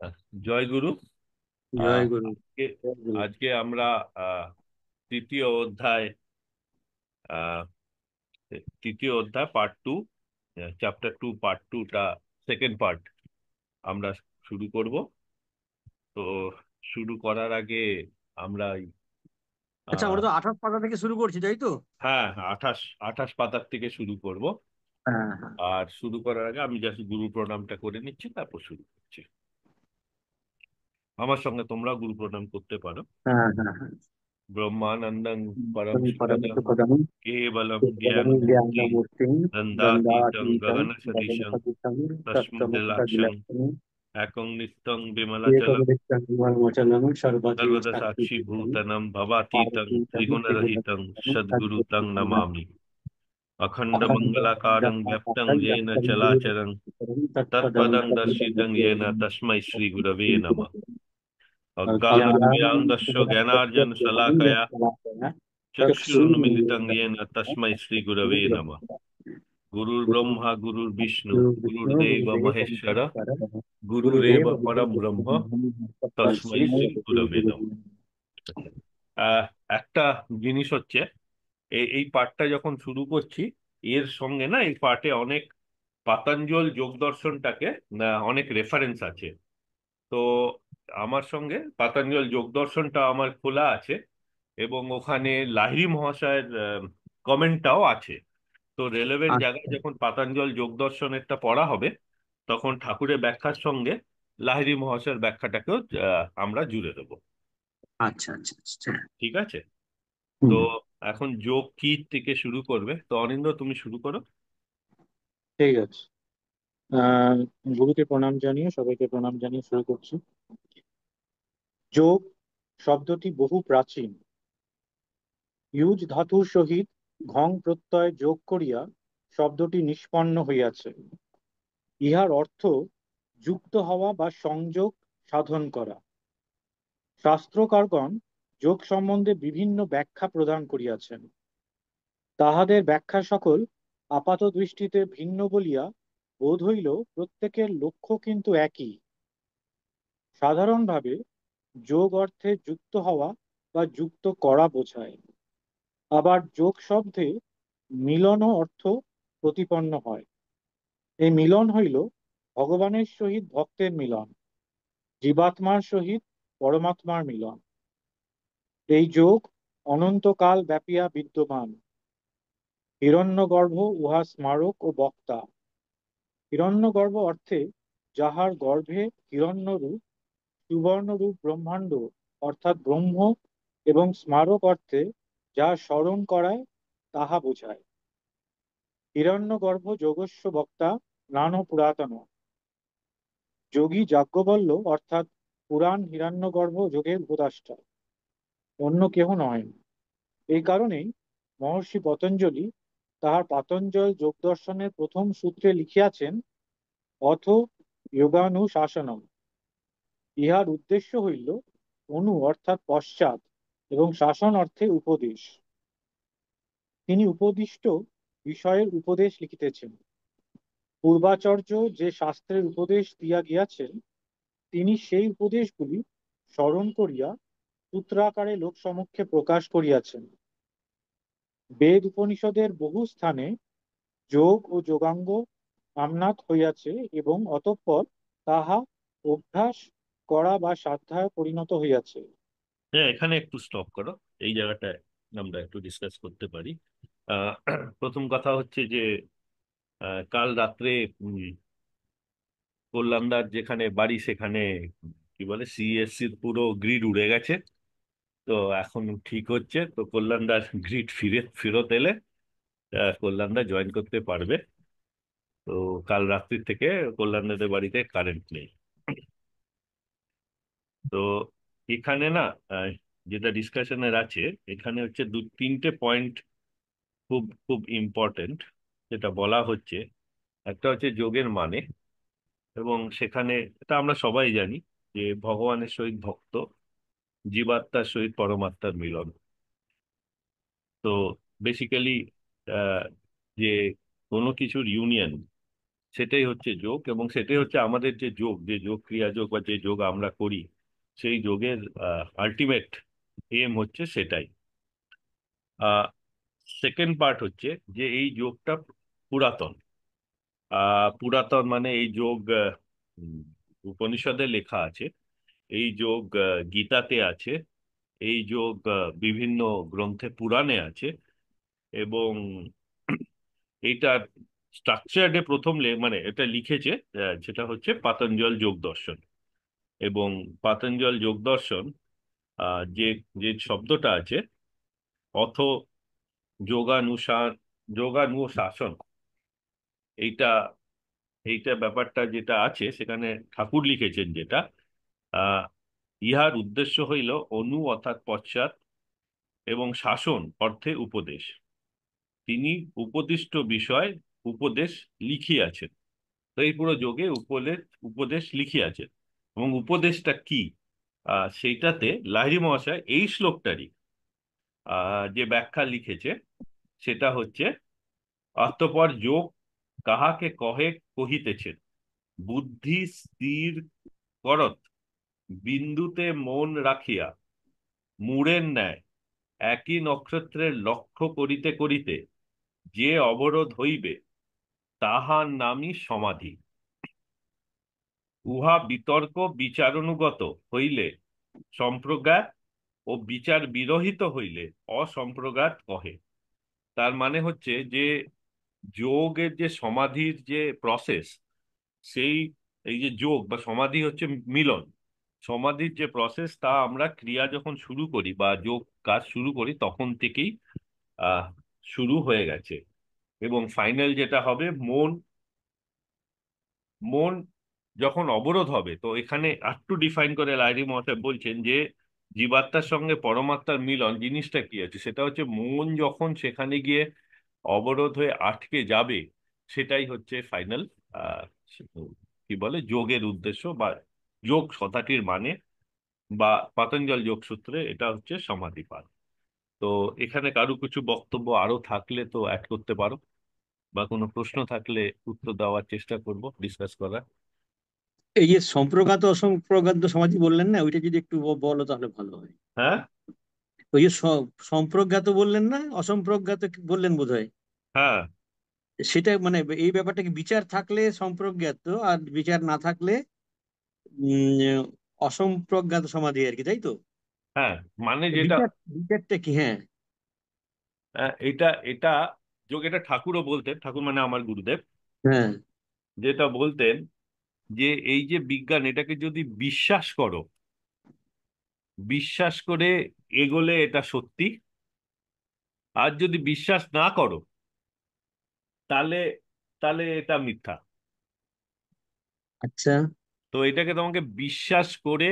আহ, জয় গুরু। জয় গুরু। আজকে জয় গুরু। আজকে আমরা তৃতীয় অধ্যায়, আহ, তৃতীয় অধ্যায় পার্ট 2, চ্যাপ্টার 2 পার্ট 2টা সেকেন্ড পার্ট আমরা শুরু করব। তো শুরু করার আগে আমরা আচ্ছা, আহ, ওটা তো 28 পাতা থেকে শুরু করছি, তাই তো? হ্যাঁ, আঠাশ আঠাশ পাতার থেকে শুরু করব। হ্যাঁ, হ্যাঁ, আর শুরু করার আগে আমি জাস্ট গুরু প্রণামটা করে নিচ্ছি, তারপর শুরু করছি। আমার সঙ্গে তোমরা গুরু প্রণাম করতে পারো। হ্যাঁ, হ্যাঁ, হ্যাঁ। ব্রহ্মানন্দং পরম তুমি সুখদং পরমসুখদম কেবলম জ্ঞান কেবলম মূর্তি জ্ঞানমূর্তিং নন্দাতীতং দন্দাতীতং গগন সদৃশং গগনসদৃশং তস্মদ্বিলাক্ষং তস্ত্বমুখবিলক্ষণং একং নিত্যং বিমলাচলং একবিংশং বিমলমোচনং সর্বধী সর্বদা সাক্ষী সাক্ষিভূতং ভূতনম ভবাতীতং পারতীতং ত্রিগুণরহিতং ত্রিগুণাতীতং সদ্গুরু তং সদ্গুরুং নমামি। নমামি। অখণ্ড অখণ্ডং মঙ্গলাকারং ব্যপ্তং মণ্ডলাকারং येन ব্যক্তং येন চলাচরং চরাচরং তৎপদং তৎপদং দর্শিতং येन দর্শিতং তস্मै শ্রী গুরবে নমঃ। येन অজ্ঞানতিমিরান্ধস্য জ্ঞানার্জন শলাকয়া চক্ষুरुन्मीलितं येन तस्मै श्री गुरवे नमः। गुरुर्ब्रह्मा गुरुर्विष्णु विष्णु गुरुर्देव गुरुदेव महेश्वर महेश्वर गुरुरेव परम ब्रह्म তস্मै तस्मै শ্রী श्री গুরবে गुरु। নমঃ। আহ একটা জিনিস হচ্ছে, এই পাঠটা যখন শুরু করছি, এর সঙ্গে না, এই পাঠে অনেক পাতঞ্জল যোগ দর্শনটাকে অনেক রেফারেন্স আছে। তো আমার সঙ্গে পাতঞ্জল যোগ দর্শনটা আমার খোলা আছে, এবং ওখানে লাহিড়ী মহাশয়ের কমেন্টটাও আছে। তো রেলেভেন্ট জায়গায় আচ্ছা, যখন পাতঞ্জল যোগ দর্শনেরটা পড়া হবে, তখন ঠাকুরের ব্যাখ্যার সঙ্গে লাহিড়ী মহাশয়ের ব্যাখ্যাটাকেও আমরা জুড়ে দেবো। আচ্ছা, আচ্ছা, আচ্ছা। ঠিক আছে? তো হুম। এখন যোগ কি থেকে শুরু করবে? তো অনিন্দ্য, তুমি শুরু করো। ঠিক আছে। আহ গুরুকে প্রণাম জানিয়ে, সবাইকে প্রণাম জানিয়ে শুরু করছি। যোগ শব্দটি বহু প্রাচীন। ইউজ ধাতুর সহিত ঘং প্রত্যয় যোগ করিয়া শব্দটি নিষ্পন্ন হইয়াছে। ইহার অর্থ যুক্ত হওয়া বা সংযোগ সাধন করা। শাস্ত্রকারগণ যোগ সম্বন্ধে বিভিন্ন ব্যাখ্যা প্রদান করিয়াছেন। তাহাদের ব্যাখ্যা সকল আপাতদৃষ্টিতে ভিন্ন বলিয়া বোধ হইল, প্রত্যেকের লক্ষ্য কিন্তু একই। সাধারণভাবে যোগ অর্থে যুক্ত হওয়া বা যুক্ত করা বোঝায়। আবার যোগ শব্দে মিলনও অর্থ প্রতিপন্ন হয়। এই মিলন হইল ভগবানের সহিত ভক্তের মিলন, জীবাত্মার সহিত পরমাত্মার মিলন। এই যোগ অনন্তকাল ব্যাপিয়া বিদ্যমান। হিরণ্যগর্ভ উহা স্মারক ও বক্তা। হিরণ্যগর্ভ অর্থে যাহার গর্ভে হিরণ্যরূপ সুবর্ণরূপ ব্রহ্মাণ্ড অর্থাৎ ব্রহ্ম, এবং স্মারক অর্থে যা স্মরণ করায় তাহা বোঝায়। হিরণ্যগর্ভ যোগস্য বক্তা নান পুরাতন। যোগী যাজ্ঞবল্ল অর্থাৎ পুরাণ হিরণ্যগর্ভ যোগের উপদেষ্টা, অন্য কেহ নহেন। এই কারণেই মহর্ষি পতঞ্জলি তাহার পাতঞ্জল যোগদর্শনের প্রথম সূত্রে লিখিয়াছেন, অথ যোগানুশাসনম। ইহার উদ্দেশ্য হইল অনু অর্থাৎ পশ্চাৎ এবং শাসন অর্থে উপদেশ। তিনি উপদিষ্ট বিষয়ের উপদেশ লিখিতেছেন। পূর্বাচার্য যে শাস্ত্রের উপদেশ দিয়া গিয়াছেন, তিনি সেই উপদেশগুলি স্মরণ করিয়া সূত্রাকারে লোকসমক্ষে প্রকাশ করিয়াছেন। বেদ উপনিষদের বহু স্থানে যোগ ও যোগাঙ্গ নামনাথ হইয়াছে, এবং অতঃপর তাহা অভ্যাস করা বা সাধ্যায় পরিণত হইয়াছে। হ্যাঁ, এখানে একটু স্টপ করো। এই জায়গাটায় আমরা একটু ডিসকাস করতে পারি। আহ, প্রথম কথা হচ্ছে যে কাল রাত্রে কল্যাণদার যেখানে বাড়ি, সেখানে কি বলে, সিএসসির পুরো গ্রিড উড়ে গেছে। তো এখন ঠিক হচ্ছে, তো কল্যাণদার গ্রিড ফেরত এলে কল্যাণদা জয়েন করতে পারবে। তো কাল রাত্রি থেকে কল্যাণদাদের বাড়িতে কারেন্ট নেই। তো এখানে না, আহ, যেটা ডিসকাশনের আছে, এখানে হচ্ছে দু তিনটে পয়েন্ট খুব খুব ইম্পর্টেন্ট, যেটা বলা হচ্ছে। একটা হচ্ছে যোগের মানে, এবং সেখানে এটা আমরা সবাই জানি যে ভগবানের সহিত ভক্ত, জীবাত্মার সহিত পরমাত্মার মিলন। তো বেসিক্যালি যে কোনো কিছুর ইউনিয়ন, সেটাই হচ্ছে যোগ, এবং সেটাই হচ্ছে আমাদের যে যোগ, যে যোগ ক্রিয়া যোগ বা যে যোগ আমরা করি, সেই যোগের আলটিমেট এম হচ্ছে সেটাই। সেকেন্ড পার্ট হচ্ছে যে এই যোগটা পুরাতন। পুরাতন মানে এই যোগ উম, উপনিষদে লেখা আছে, এই যোগ গীতাতে আছে, এই যোগ বিভিন্ন গ্রন্থে পুরাণে আছে। এবং এইটার স্ট্রাকচারে প্রথম মানে এটা লিখেছে যেটা হচ্ছে পাতঞ্জল যোগ দর্শন। এবং পাতঞ্জল যোগ দর্শন যে যে শব্দটা আছে, অথ যোগানুশাসন, এইটা এইটা ব্যাপারটা যেটা আছে সেখানে ঠাকুর লিখেছেন যেটা, আহ ইহার উদ্দেশ্য হইল অনু অর্থাৎ পশ্চাৎ, এবং শাসন অর্থে উপদেশ। তিনি উপদিষ্ট বিষয় উপদেশ লিখিয়াছেন। তো এই পুরো যোগে উপদেশ উপদেশ লিখিয়াছেন। এবং উপদেশটা কি, সেইটাতে লাহিড়ী মহাশয় এই শ্লোকটারই যে ব্যাখ্যা লিখেছে সেটা হচ্ছে, অতঃপর যোগ কাহাকে কহে কহিতেছেন, বুদ্ধি স্থির করত বিন্দুতে মন রাখিয়া, মূঢ়ের ন্যায় একই নক্ষত্রের লক্ষ্য করিতে করিতে যে অবরোধ হইবে, তাহার নামই সমাধি। উহা বিতর্ক বিচারানুগত হইলে সম্প্রজ্ঞাত, ও বিচার বিরহিত হইলে অসম্প্রজ্ঞাত কহে। তার মানে হচ্ছে যে যোগের যে সমাধির যে প্রসেস, সেই এই যে যোগ বা সমাধি হচ্ছে মিলন, সমাধির যে প্রসেস তা আমরা ক্রিয়া যখন শুরু করি বা যোগ কাজ শুরু করি তখন থেকেই আহ শুরু হয়ে গেছে। এবং ফাইনাল যেটা হবে, মন মন যখন অবরোধ হবে, তো এখানে আরেকটু ডিফাইন করে লাহিড়ী মহাশয় বলছেন যে জীবাত্মার সঙ্গে পরমাত্মার মিলন জিনিসটা কি আছে, সেটা হচ্ছে মন যখন সেখানে গিয়ে অবরোধ হয়ে আটকে যাবে, সেটাই হচ্ছে ফাইনাল আহ কি বলে যোগের উদ্দেশ্য বা যোগ কথাটির মানে, বা পাতঞ্জল যোগ সূত্রে এটা হচ্ছে সমাধিপাদ। তো এখানে কারো কিছু বক্তব্য আরো থাকলে তো অ্যাড করতে পারো, বা কোনো প্রশ্ন থাকলে উত্তর দেওয়ার চেষ্টা করব, ডিসকাস করার। এই যে সম্প্রজ্ঞাত অসম্প্রজ্ঞাত সমাধি বললেন না, ওইটা যদি একটু বলো তাহলে ভালো হয়। হ্যাঁ, ওই যে সম্প্রজ্ঞাত বললেন না, অসম্প্রজ্ঞাত বললেন বোধহয়, হ্যাঁ, সেটা মানে এই ব্যাপারটা কি বিচার থাকলে সম্প্রজ্ঞাত, আর বিচার না থাকলে উম অসম্প্রজ্ঞাত সমাধি আর কি, তাই তো? হ্যাঁ, মানে যেটা বিচারটা কি? হ্যাঁ। এটা এটা যোগ, এটা ঠাকুরও বলতেন, ঠাকুর মানে আমার গুরুদেব, হ্যাঁ। যেটা বলতেন যে এই যে বিজ্ঞান, এটাকে যদি বিশ্বাস করো, বিশ্বাস করে এগোলে এটা সত্যি। আর যদি বিশ্বাস না করো, তাহলে তাহলে এটা মিথ্যা। আচ্ছা। তো এটাকে তোমাকে বিশ্বাস করে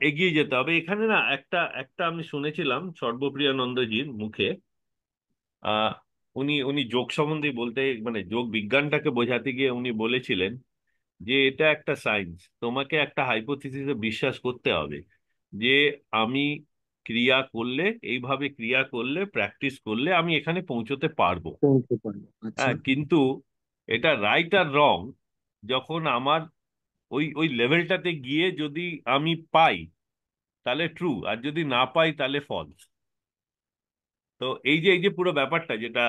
এগিয়ে যেতে হবে। এখানে না একটা একটা আমি শুনেছিলাম সর্বপ্রিয়ানন্দজির মুখে, আহ উনি উনি যোগ সম্বন্ধে বলতে, মানে যোগ বিজ্ঞানটাকে বোঝাতে গিয়ে উনি বলেছিলেন যে এটা একটা সায়েন্স, তোমাকে একটা হাইপোথিসিসে বিশ্বাস করতে হবে যে আমি ক্রিয়া করলে, এইভাবে ক্রিয়া করলে, প্র্যাকটিস করলে আমি এখানে পৌঁছতে পারবো। পৌঁছতে পারবো, আচ্ছা। হ্যাঁ, কিন্তু এটা রাইট আর রং, যখন আমার ওই ওই লেভেলটাতে গিয়ে যদি আমি পাই তাহলে ট্রু, আর যদি না পাই তাহলে ফলস। তো এই যে পুরো ব্যাপারটা যেটা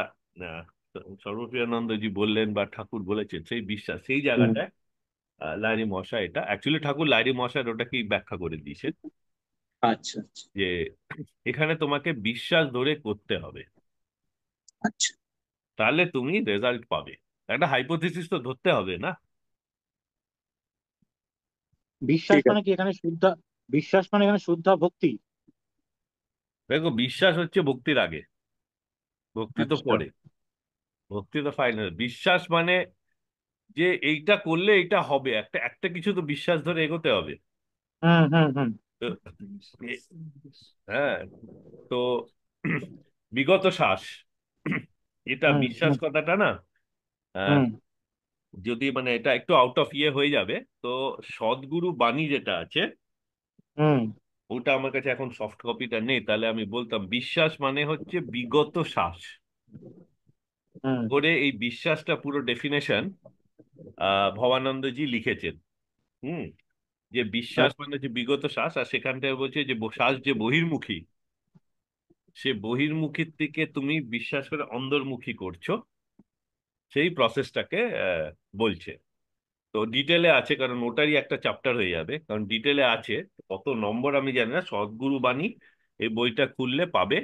আহ, সর্বপ্রিয়ানন্দজি বললেন বা ঠাকুর বলেছেন, সেই বিশ্বাস, সেই হুম। জায়গাটায় লাহিড়ী মশাই, এটা অ্যাকচুয়ালি ঠাকুর লাহিড়ী মশাই ওটাকেই ব্যাখ্যা করে দিয়েছেন আচ্ছা আচ্ছা। যে এখানে তোমাকে বিশ্বাস ধরে করতে হবে, আচ্ছা। তাহলে তুমি রেজাল্ট পাবে। একটা হাইপোথিসিস তো ধরতে হবে না। বিশ্বাস ঠিক মানে আছে। কি এখানে শুদ্ধা, বিশ্বাস মানে এখানে শুদ্ধা ভক্তি? দেখো, বিশ্বাস হচ্ছে ভক্তির আগে, ভক্তি তো আচ্ছা। পরে, ভক্তি তো ফাইনাল। বিশ্বাস মানে যে এইটা করলে এইটা হবে, একটা একটা কিছু তো বিশ্বাস ধরে এগোতে হবে। হুম হুম হুম তো হ্যাঁ, তো বিগত শ্বাস, এটা হুম বিশ্বাস হুম কথাটা না, আহ, হুম যদি মানে এটা একটু আউট অফ ইয়ে হয়ে যাবে, তো সদ্গুরু বাণী যেটা আছে, হুম ওটা আমার কাছে এখন সফট কপিটা নেই, তাহলে আমি বলতাম বিশ্বাস মানে হচ্ছে বিগত শ্বাস হুম করে এই বিশ্বাসটা পুরো ডেফিনেশন ভবানন্দজি লিখেছেন। হুম। যে বিশ্বাস আচ্ছা। মানে হচ্ছে বিগত শ্বাস, আর সেখানটায় বলছে যে শ্বাস যে বহির্মুখী, সে বহির্মুখীর থেকে তুমি বিশ্বাস করে অন্তর্মুখী করছো, সেই প্রসেসটাকে বলছে। তো ডিটেলে আছে, কারণ ওটারই একটা চ্যাপ্টার হয়ে যাবে, কারণ ডিটেলে আছে। কত নম্বর আমি জানি না, সদ্গুরু বাণী এই বইটা খুললে পাবে।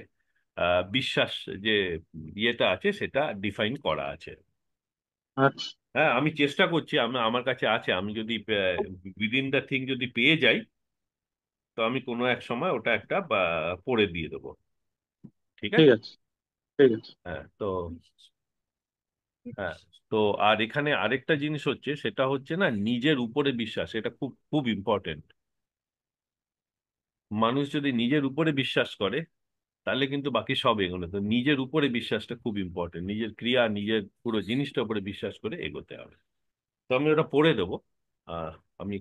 বিশ্বাস যে ইয়েটা আছে সেটা ডিফাইন করা আছে। আচ্ছা। হ্যাঁ, আমি চেষ্টা করছি, আমার কাছে আছে, আমি যদি উইদিন দ্য থিং যদি পেয়ে যাই, তো আমি কোনো এক সময় ওটা একটা পড়ে দিয়ে দেবো। ঠিক ঠিক আছে। আছে। ঠিক আছে। হ্যাঁ তো, হ্যাঁ তো, আর এখানে আরেকটা জিনিস হচ্ছে, সেটা হচ্ছে না নিজের উপরে বিশ্বাস, এটা খুব খুব ইম্পর্টেন্ট। মানুষ যদি নিজের উপরে বিশ্বাস করে, তাহলে কিন্তু বাকি সব এগোলো। তো নিজের উপরে বিশ্বাসটা খুব ইম্পর্টেন্ট, নিজের ক্রিয়া, নিজের পুরো জিনিসটার উপরে বিশ্বাস করে এগোতে হবে। তো আমি ওটা পড়ে দেবো। আহ আমি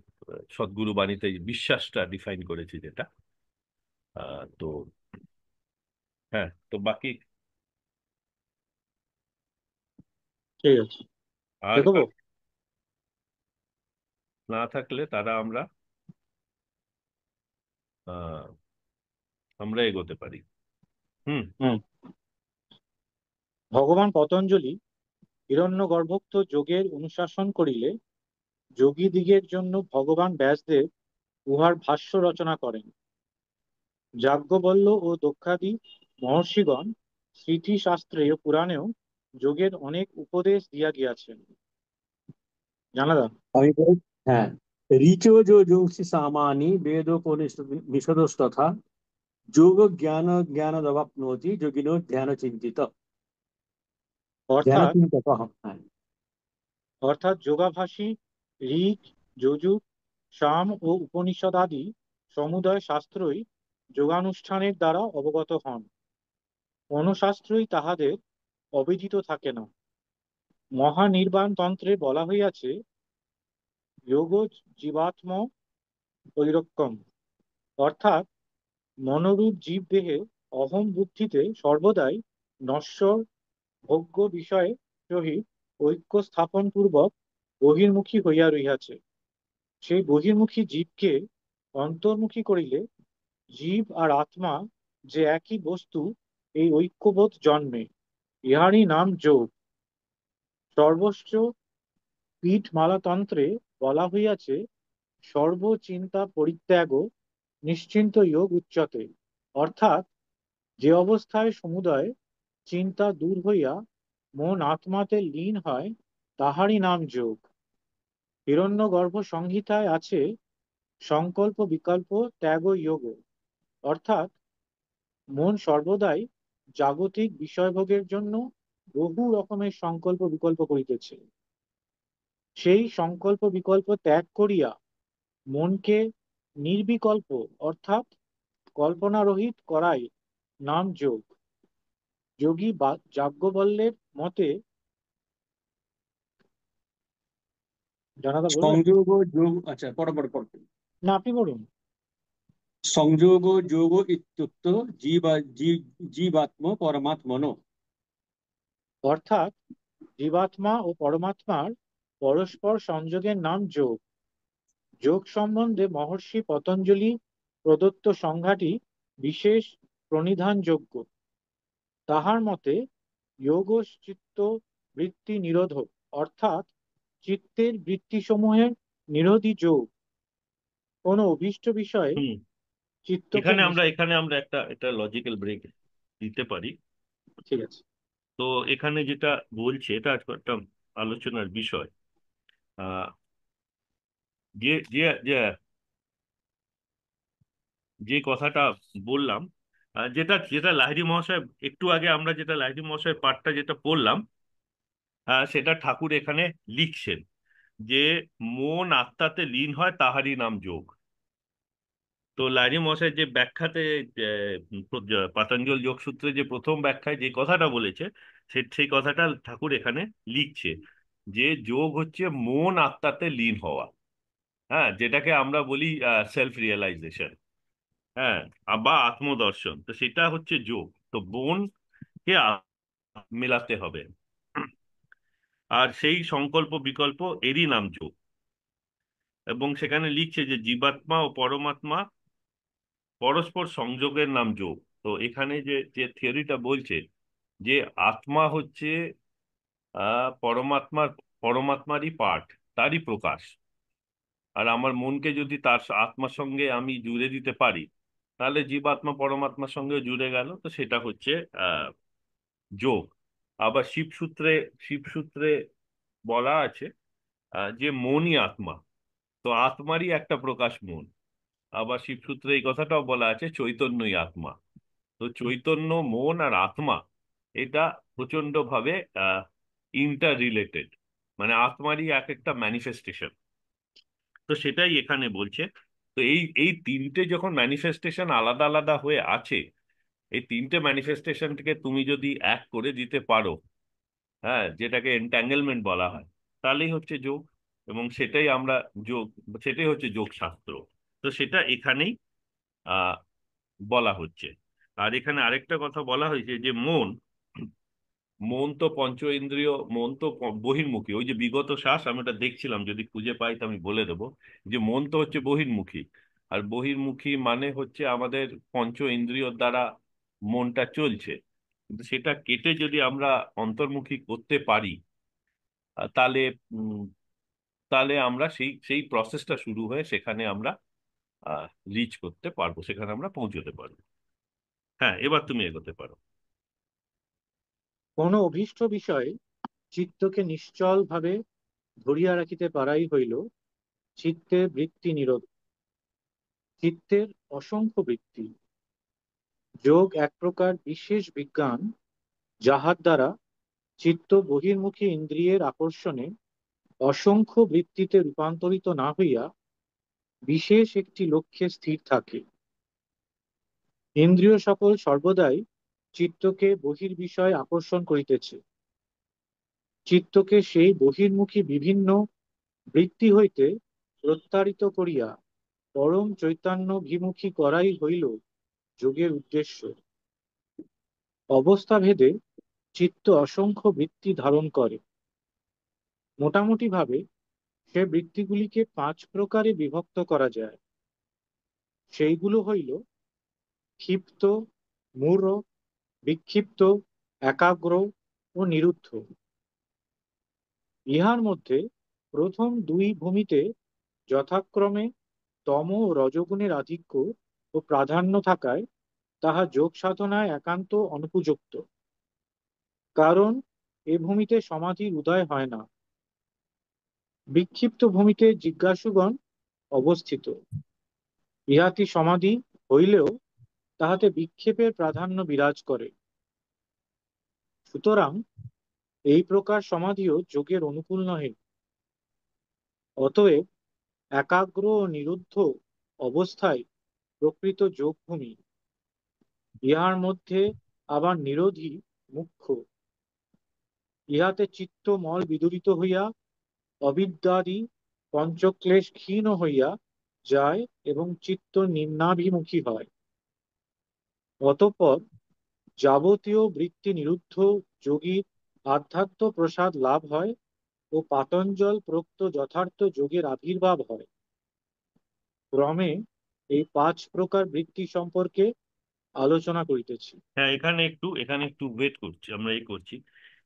সদ্গুরু বাণীতে এই বিশ্বাসটা ডিফাইন করেছি যেটা। তো হ্যাঁ, তো বাকি ঠিক আছে। আর দেখবো। না থাকলে তারা আহ আমরা এগোতে পারি। হুম। হুম। ভগবান পতঞ্জলি হিরণ্যগর্ভোক্ত যোগের অনুশাসন করিলে যোগীদিগের জন্য ভগবান ব্যাসদেব উহার ভাষ্য রচনা করেন। যাজ্ঞবল্ক্য ও দক্ষাদি মহর্ষিগণ স্মৃতিশাস্ত্রে ও পুরাণেও যোগের অনেক উপদেশ দিয়া গিয়াছেন। জানালা। আমি বলি, হ্যাঁ, ঋচো যো যোগসি সামানি বেদোপনিষদস্তথা যোগ জ্ঞান জ্ঞানদবাপ্নोति যোগিনো ধ্যান চিন্তিত। ধ্যান অর্থাৎ চিন্তিত, হ্যাঁ। অর্থাৎ যোগাভাসী ঋক, যজুর, সাম ও উপনিষদাদি সমুদয় শাস্ত্রই যোগানুষ্ঠানের দ্বারা অবগত হন। কোন শাস্ত্রই তাহাদের অবিদিত থাকে না। মহানির্বাণ তন্ত্রে বলা হইয়াছে, যোগ জীবাত্ম ঐরক্যম, অর্থাৎ মনোরূপ জীব দেহে অহং বুদ্ধিতে সর্বদাই নশ্বর ভোগ্য বিষয়ে সহিত ঐক্য স্থাপন পূর্বক বহির্মুখী হইয়া রহিয়াছে। সেই বহির্মুখী জীবকে অন্তর্মুখী করিলে জীব আর আত্মা যে একই বস্তু, এই ঐক্যবোধ জন্মে। ইহারই নাম যোগ। সর্বস্ব পীঠমালাতন্ত্রে বলা হইয়াছে, সর্বচিন্তা পরিত্যাগ নিশ্চিন্ত যোগ উচ্যতে, অর্থাৎ যে অবস্থায় সমুদয় চিন্তা দূর হইয়া মন আত্মাতে লীন হয়, তাহারই নাম যোগ। হিরণ্যগর্ভ সংহিতায় আছে, সংকল্প বিকল্প ত্যাগ যোগ, অর্থাৎ মন সর্বদাই জাগতিক বিষয়ভোগের জন্য বহু রকমের সংকল্প বিকল্প করিতেছে। সেই সংকল্প বিকল্প ত্যাগ করিয়া মনকে নির্বিকল্প অর্থাৎ কল্পনারহিত করাই নাম যোগ। যোগী যাজ্ঞবল্ক্যের মতে, জানাদা বলবেন? সংযোগ যোগ, আচ্ছা, পড়ো পড়ো পড়ো। না, আপনি বলুন। সংযোগ যোগ ইত্যুক্ত জীবাত্ম পরমাত্মনো। অর্থাৎ জীবাত্মা ও পরমাত্মার পরস্পর সংযোগের নাম যোগ। যোগ সম্বন্ধে মহর্ষি পতঞ্জলি প্রদত্ত সংজ্ঞাটি বিশেষ প্রণিধানযোগ্য। তাহার মতে, যোগশ্চিত্ত বৃত্তি নিরোধ, অর্থাৎ চিত্তের বৃত্তিসমূহের নিরোধী যোগ। কোনো অভীষ্ট বিষয়ে হুম। চিত্তকে এখানে আমরা একটা একটা লজিক্যাল ব্রেক দিতে পারি। ঠিক আছে। তো এখানে যেটা বলছে, এটা একটা আলোচনার বিষয়। আহ যে যে যে যে কথাটা বললাম, যেটা যেটা লাহিড়ী মহাশয় একটু আগে আমরা যেটা লাহিড়ী মহাশয় পাঠটা যেটা পড়লাম, সেটা ঠাকুর এখানে লিখছেন যে মন আত্মাতে লীন হয়, তাহারই নাম যোগ। তো লাহিড়ী মহাশয় যে ব্যাখ্যাতে, পাতঞ্জল যোগসূত্রে যে প্রথম ব্যাখ্যায় যে কথাটা বলেছে, সেই কথাটা ঠাকুর এখানে লিখছে, যে যোগ হচ্ছে মন আত্মাতে লীন হওয়া। হ্যাঁ, যেটাকে আমরা বলি সেলফ রিয়েলাইজেশন। হ্যাঁ, বা আত্মদর্শন, তো সেটা হচ্ছে যোগ। তো মনকে মেলাতে হবে। আর সেই সংকল্প বিকল্প এরই নাম যোগ। এবং সেখানে লিখছে যে জীবাত্মা ও পরমাত্মা পরস্পর সংযোগের নাম যোগ। তো এখানে যে যে থিওরিটা বলছে যে আত্মা হচ্ছে পরমাত্মার পরমাত্মারই পার্ট, তারই প্রকাশ। আর আমার মনকে যদি তার আত্মার সঙ্গে আমি জুড়ে দিতে পারি, তাহলে জীবাত্মা পরমাত্মার সঙ্গে জুড়ে গেল, তো সেটা হচ্ছে আহ যোগ। আবার শিবসূত্রে বলা আছে যে মনই আত্মা। তো আত্মারই একটা প্রকাশ মন। আবার শিবসূত্রে এই কথাটাও বলা আছে চৈতন্যই আত্মা। তো চৈতন্য, মন আর আত্মা, এটা প্রচন্ড ভাবে ইন্টার রিলেটেড, মানে আত্মারই এক একটা ম্যানিফেস্টেশন। তো সেটাই এখানে বলছে। তো এই এই তিনটে যখন ম্যানিফেস্টেশন আলাদা আলাদা হয়ে আছে, এই তিনটে ম্যানিফেস্টেশনকে তুমি যদি এক করে দিতে পারো, হ্যাঁ, যেটাকে এন্ট্যাঙ্গেলমেন্ট বলা হয়, তাহলেই হচ্ছে যোগ। এবং সেটাই আমরা যোগ, সেটাই হচ্ছে যোগ শাস্ত্র। তো সেটা এখানেই আহ বলা হচ্ছে। আর এখানে আরেকটা কথা বলা হয়েছে যে মন, মন তো পঞ্চ ইন্দ্রিয়, মন তো বহির্মুখী। ওই যে বিগত শ্বাস, আমি ওটা দেখছিলাম, যদি খুঁজে পাই তো আমি বলে দেবো। যে মন তো হচ্ছে বহির্মুখী, আর বহির্মুখী মানে হচ্ছে আমাদের পঞ্চ ইন্দ্রিয়র দ্বারা মনটা চলছে। কিন্তু সেটা কেটে যদি আমরা অন্তর্মুখী করতে পারি, তাহলে উম, তাহলে আমরা সেই সেই প্রসেসটা শুরু হয়ে সেখানে আমরা রিচ করতে পারবো, সেখানে আমরা পৌঁছতে পারবো। হ্যাঁ, এবার তুমি এগোতে পারো। কোন অভীষ্ট বিষয়ে চিত্তকে নিশ্চল ভাবে ধরিয়া রাখিতে পারাই হইল চিত্তের বৃত্তি নিরোধ। চিত্তের অসংখ্য বৃত্তি। যোগ এক প্রকার বিশেষ বিজ্ঞান, যাহার দ্বারা চিত্ত বহির্মুখী ইন্দ্রিয়ের আকর্ষণে অসংখ্য বৃত্তিতে রূপান্তরিত না হইয়া বিশেষ একটি লক্ষ্যে স্থির থাকে। ইন্দ্রিয় সকল সর্বদাই চিত্তকে বহির্বিষয় আকর্ষণ করিতেছে। চিত্তকে সেই বহির্মুখী বিভিন্ন বৃত্তি হইতে প্রত্যারিত করিয়া পরম চৈতন্যভিমুখী করাই হইল যোগের উদ্দেশ্য। অবস্থাভেদে চিত্ত অসংখ্য বৃত্তি ধারণ করে। মোটামুটি ভাবে সে বৃত্তিগুলিকে 5 প্রকারে বিভক্ত করা যায়। সেইগুলো হইল ক্ষিপ্ত, মূঢ়, বিক্ষিপ্ত, একাগ্র ও নিরুদ্ধ। ইহার মধ্যে প্রথম দুই ভূমিতে যথাক্রমে তম ও রজগুণের আধিক্য ও প্রাধান্য থাকায় তাহা যোগ সাধনায় একান্ত অনুপযুক্ত। কারণ এ ভূমিতে সমাধির উদয় হয় না। বিক্ষিপ্ত ভূমিতে জিজ্ঞাসুগণ অবস্থিত। ইহাতি সমাধি হইলেও তাহাতে বিক্ষেপের প্রাধান্য বিরাজ করে। সুতরাং এই প্রকার সমাধিও যোগের অনুকূল নহে। অতএব একাগ্র ও নিরুদ্ধ অবস্থায় প্রকৃত যোগভূমি। ইহার মধ্যে আবার নিরোধী মুখ্য। ইহাতে চিত্ত মল বিদূরিত হইয়া অবিদ্যাদি পঞ্চক্লেশ ক্ষীণ হইয়া যায় এবং চিত্ত নিম্নাভিমুখী হয়। অতঃপর যাবতীয় বৃত্তি নিরুদ্ধ যোগীর আধ্যাত্ম প্রসাদ লাভ হয় ও পাতঞ্জল প্রোক্ত যথার্থ যোগের আবির্ভাব হয়। ক্রমে এই 5 প্রকার বৃত্তি সম্পর্কে আলোচনা করিতেছি। হ্যাঁ, এখানে একটু ওয়েট করছি, আমরা এই করছি।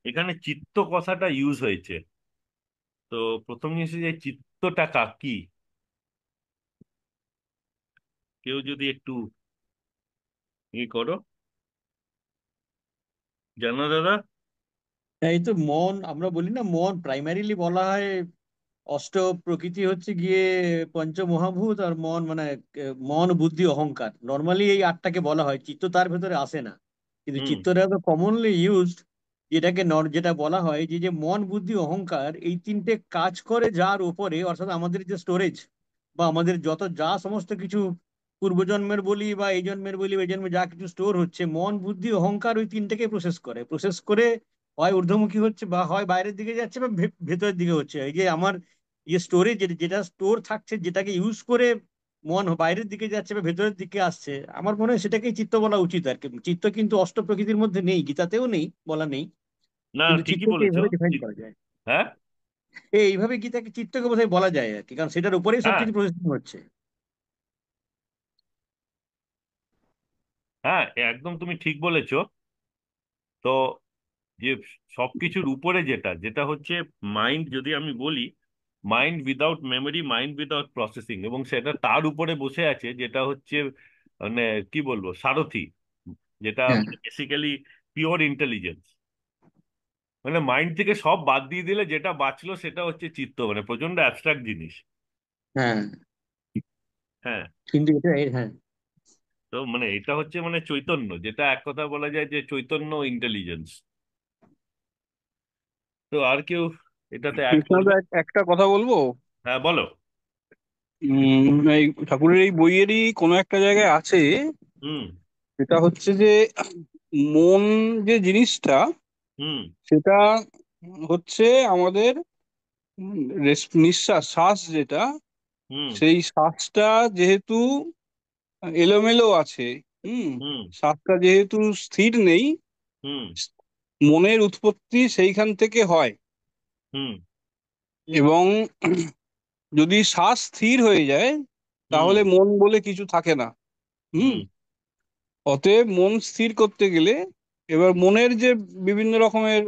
এখানে চিত্ত কথাটা ইউজ হয়েছে। তো প্রথম জিনিস হচ্ছে যে চিত্তটা কি, কেউ যদি একটু করো, জানো দাদা? এই তো মন, আমরা বলি না মন প্রাইমারিলি বলা হয় অষ্ট প্রকৃতি হচ্ছে গিয়ে পঞ্চমহাভূত, আর মন মানে মন বুদ্ধি অহংকার, নর্মালি এই আটটাকে বলা হয়। চিত্ত তার ভেতরে আসে না, কিন্তু হুম। চিত্তটা তো কমনলি ইউজড। যেটাকে যেটা বলা হয় যে যে মন বুদ্ধি অহংকার এই তিনটে কাজ করে যার উপরে, অর্থাৎ আমাদের যে স্টোরেজ বা আমাদের যত যা সমস্ত কিছু পূর্বজন্মের বলি বা এই জন্মের বলি এই জন্মে যা কিছু স্টোর হচ্ছে, মন বুদ্ধি অহংকার ওই তিনটেকে প্রসেস করে হয় ঊর্ধ্বমুখী হচ্ছে বা হয় বাইরের দিকে যাচ্ছে বা ভেতরের দিকে হচ্ছে। এই যে আমার যে স্টোরেজ, যেটা স্টোর থাকছে, যেটাকে ইউজ করে মন বাইরের দিকে যাচ্ছে বা ভেতরের দিকে আসছে, আমার মনে হয় সেটাকেই চিত্ত বলা উচিত আর কি। চিত্ত কিন্তু অষ্ট প্রকৃতির মধ্যে নেই, গীতাতেও নেই, বলা নেই, না, কিন্তু ঠিকই চিত্তকে বলেছো। এইভাবে ডিফাইন করা যায়। হ্যাঁ, এইভাবে গীতাকে চিত্তকে বোধহয় বলা যায় আর কি, কারণ সেটার উপরেই হ্যাঁ, সবকিছু প্রসেসিং হচ্ছে। হ্যাঁ, একদম তুমি ঠিক বলেছো। তো যে সবকিছুর উপরে যেটা যেটা হচ্ছে মাইন্ড, যদি আমি বলি mind without memory, mind without processing, এবং সেটা তার উপরে বসে আছে যেটা হচ্ছে মানে কি বলবো সারথি, যেটা হ্যাঁ, মানে বেসিক্যালি পিওর ইন্টেলিজেন্স। মানে মাইন্ড থেকে সব বাদ দিয়ে দিলে যেটা বাঁচলো সেটা হচ্ছে চিত্ত, মানে প্রচন্ড অ্যাবস্ট্রাক্ট জিনিস। হ্যাঁ, হ্যাঁ। কিন্তু এটা হ্যাঁ। তো মানে এটা হচ্ছে মানে চৈতন্য, যেটা এক কথা বলা যায় যে চৈতন্য ইন্টেলিজেন্স। তো আর কেউ এটাতে অ্যাড কৃষ্ণদা, করবে? একটা কথা বলবো। হ্যাঁ, বলো। এই ঠাকুরের এই বইয়েরই কোনো একটা জায়গায় আছে, হুম। সেটা হচ্ছে যে মন যে জিনিসটা, হুম। সেটা হচ্ছে আমাদের নিঃশ্বাস, শ্বাস যেটা, হুম। সেই শ্বাসটা যেহেতু এলোমেলো আছে, হুম, হুম। শ্বাসটা যেহেতু স্থির নেই, হুম। মনের উৎপত্তি সেইখান থেকে হয়। হুম। এবং যদি শ্বাস স্থির হয়ে যায়, হুম। তাহলে মন বলে কিছু থাকে না। হুম। হুম। অতএব মন স্থির করতে গেলে, এবার মনের যে বিভিন্ন রকমের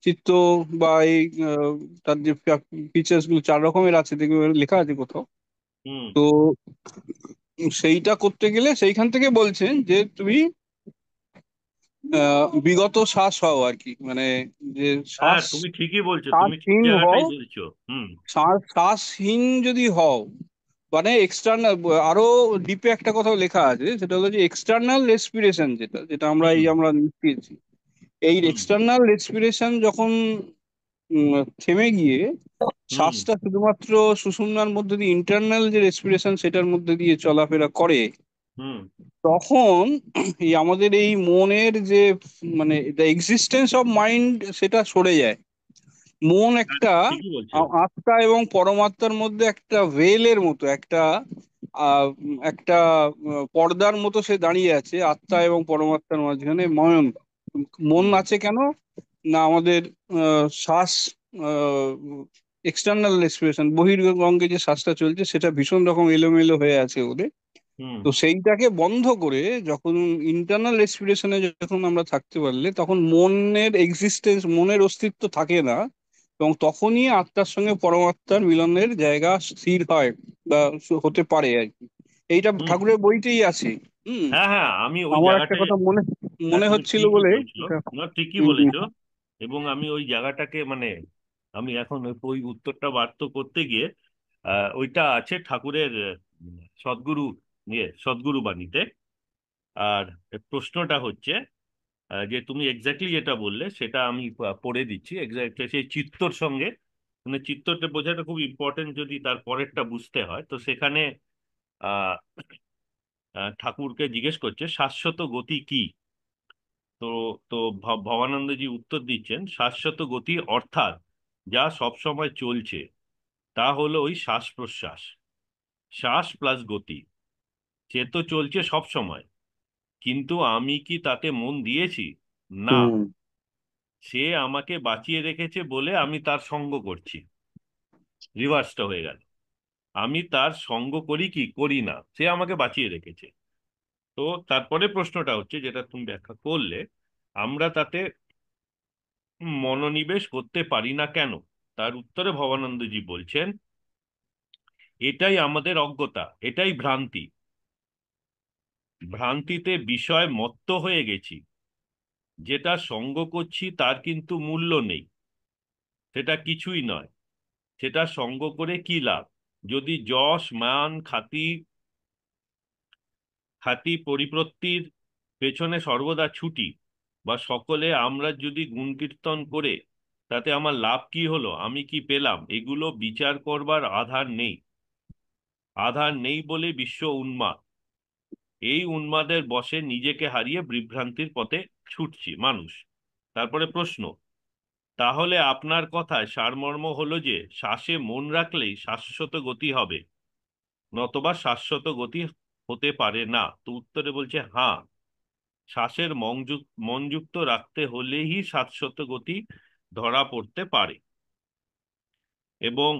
চিত্ত বা এই তার যে ফিচার্স গুলো 4 রকমের আছে, দেখবে লেখা আছে কোথাও। হুম। তো সেইটা করতে গেলে সেইখান থেকে বলছেন যে তুমি বিগত শ্বাস হও আর কি, মানে যে হ্যাঁ, শ্বাস, তুমি ঠিকই বলছো, তুমি ঠিক শ্বাসহীন হও। জায়গাটাই বলছো। হুম। শ্বাসহীন যদি হও, মানে এক্সটার্নাল, আরো ডিপে একটা কথা লেখা আছে, সেটা হলো যে এক্সটার্নাল রেসপিরেশন, যেটা যেটা আমরা হুম। আমরা নিচ্ছি, এই হুম। এক্সটার্নাল রেসপিরেশন যখন থেমে গিয়ে হুম। শ্বাসটা শুধুমাত্র সুষুম্নার মধ্যে দিয়ে, ইন্টারনাল যে রেসপিরেশন সেটার মধ্যে দিয়ে চলাফেরা করে, হুম। তখন এই আমাদের এই মনের যে মানে দ্য এক্সিস্টেন্স অফ মাইন্ড, সেটা সরে যায়। মন হ্যাঁ, একটা ঠিকই বলছো। আত্মা এবং পরমাত্মার মধ্যে একটা ভেলের মতো, একটা একটা পর্দার মতো সে দাঁড়িয়ে আছে, আত্মা এবং পরমাত্মার মাঝখানে মনন। মন হুম। আছে কেন না, আমাদের শ্বাস, এক্সটার্নাল রেসপিরেশন, বহির্গঙ্গে যে শ্বাসটা চলছে, সেটা ভীষণ রকম এলোমেলো হয়ে আছে ওদের। হুম। তো সেইটাকে বন্ধ করে যখন ইন্টারনাল রেসপিরেশনে যখন আমরা থাকতে পারলে, তখন মনের এক্সিস্টেন্স, মনের অস্তিত্ব থাকে না, এবং তখনই আত্মার সঙ্গে পরমাত্মার মিলনের জায়গা স্থির হয় বা হতে পারে আর কি। এইটা হুম। ঠাকুরের বইতেই আছে। হুম। হ্যাঁ, হ্যাঁ, আমি ওই আমার একটা জায়গাটায়। কথা মনে হ্যাঁ, মনে তুমি হচ্ছিল ঠিকই বলে বলছো। এটা। না, ঠিকই হুম, হুম, বলেছো। এবং আমি ওই জায়গাটাকে মানে আমি এখন ওই উত্তরটা বার্ত করতে গিয়ে ওইটা আছে ঠাকুরের সদ্গুরু সদ্গুরু বাণীতে। আর প্রশ্নটা হচ্ছে যে তুমি এক্স্যাক্টলি যেটা বললে সেটা আমি পড়ে দিচ্ছি এক্স্যাক্ট সেই চিত্তর সঙ্গে। মানে চিত্তটা বোঝাটা খুব ইম্পর্টেন্ট যদি তার পরেরটা বুঝতে হয়। তো সেখানে আহ ঠাকুরকে জিজ্ঞেস করছে শাশ্বত গতি কি। তো তো ভবানন্দজি উত্তর দিচ্ছেন, শাশ্বত গতি অর্থাৎ যা সব সময় চলছে তা হলো ওই শ্বাস প্রশ্বাস, শ্বাস প্লাস গতি। সে তো চলছে সব সময়, কিন্তু আমি কি তাতে মন দিয়েছি? না। হুম, সে আমাকে বাঁচিয়ে রেখেছে বলে আমি তার সঙ্গ করছি। রিভার্সটা হয়ে গেল। আমি তার সঙ্গ করি কি করি না, সে আমাকে বাঁচিয়ে রেখেছে। তো তারপরে প্রশ্নটা হচ্ছে যেটা তুমি ব্যাখ্যা করলে, আমরা তাতে মনোনিবেশ করতে পারি না কেন? তার উত্তরে ভবানন্দজি বলছেন, এটাই আমাদের অজ্ঞতা, এটাই ভ্রান্তি। ভ্রান্তিতে বিষয় মত্ত হয়ে গেছি। যেটা সঙ্গ করছি তার কিন্তু মূল্য নেই, সেটা কিছুই নয়। সেটা সঙ্গ করে কি লাভ? যদি যশ মান খ্যাতি খ্যাতি পরিপ্রত্তির পেছনে সর্বদা ছুটি, বা সকলে আমরা যদি গুণ কীর্তন করে তাতে আমার লাভ কি হলো, আমি কি পেলাম, এগুলো বিচার করবার আধার নেই। আধার নেই বলে বিশ্ব উন্মাদ। এই উন্মাদের বশে নিজেকে হারিয়ে বিভ্রান্তির পথে ছুটছি মানুষ। তারপরে প্রশ্ন, তাহলে আপনার কথায় সারমর্ম হলো যে শ্বাসে মন রাখলেই শাশ্বত গতি হবে, নতবা শাশ্বত গতি হতে পারে না? তো উত্তরে বলছে হ্যাঁ, শ্বাসের মনযুক্ত রাখতে হলেই শাশ্বত গতি ধরা পড়তে পারে। এবং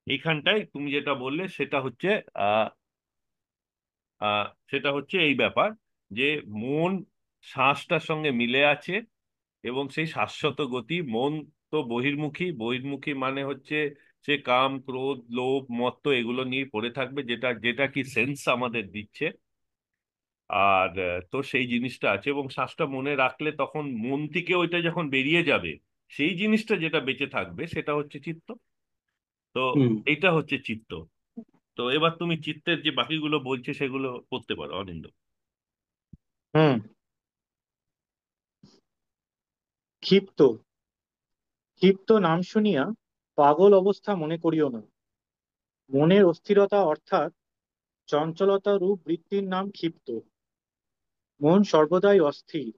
এইখানটায় তুমি যেটা বললে সেটা হচ্ছে আহ সেটা হচ্ছে এই ব্যাপার যে মন শ্বাসটার সঙ্গে মিলে আছে, এবং সেই শাশ্বত গতি। মন তো বহির্মুখী, বহির্মুখী মানে হচ্ছে সে কাম ক্রোধ লোভ মত্ত এগুলো নিয়ে পড়ে থাকবে, যেটা যেটা কি সেন্স আমাদের দিচ্ছে। আর তো সেই জিনিসটা আছে, এবং শ্বাসটা মনে রাখলে তখন মন থেকে ওইটা যখন বেরিয়ে যাবে, সেই জিনিসটা যেটা বেঁচে থাকবে সেটা হচ্ছে চিত্ত। তো হুম। এইটা হচ্ছে চিত্ত। তো এবার তুমি চিত্তের যে বাকিগুলো বলছে সেগুলো করতে পারো অনিন্দ। হুম। ক্ষিপ্ত। ক্ষিপ্ত নাম শুনিয়া পাগল অবস্থা মনে করিও না। মনের অস্থিরতা অর্থাৎ চঞ্চলতা রূপ বৃত্তির নাম ক্ষিপ্ত। মন সর্বদাই অস্থির,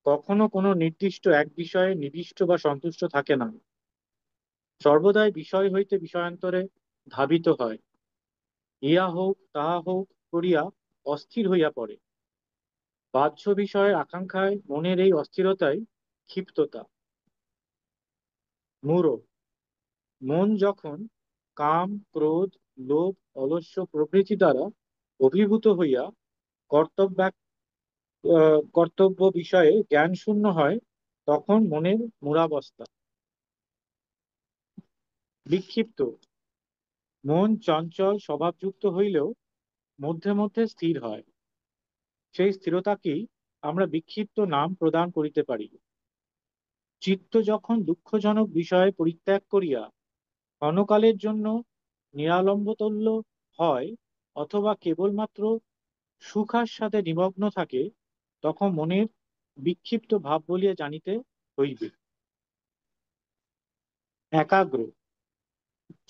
কখনো কোনো নির্দিষ্ট এক বিষয়ে নিবিষ্ট বা সন্তুষ্ট থাকে না, সর্বদাই বিষয় হইতে বিষয়ান্তরে ধাবিত হয়, ইহা হোক তাহা হোক করিয়া অস্থির হইয়া পড়ে। বাহ্য বিষয়ের আকাঙ্ক্ষায় মনের এই অস্থিরতাই ক্ষিপ্ততা। মূঢ়। মন যখন কাম ক্রোধ লোভ অলস্য প্রভৃতি দ্বারা অভিভূত হইয়া কর্তব্য কর্তব্য বিষয়ে জ্ঞান শূন্য হয়, তখন মনের মূঢ়াবস্থা। বিক্ষিপ্ত। মন চঞ্চল স্বভাবযুক্ত হইলেও মধ্যে মধ্যে স্থির হয়, সেই স্থিরতাকেই আমরা বিক্ষিপ্ত নাম প্রদান করিতে পারি। চিত্ত যখন দুঃখজনক বিষয়ে পরিত্যাগ করিয়া ক্ষণকালের জন্য নিরালম্বতল্য হয়, অথবা কেবলমাত্র সুখাস্বাদে নিমগ্ন থাকে, তখন মনের বিক্ষিপ্ত ভাব বলিয়া জানিতে হইবে। একাগ্র।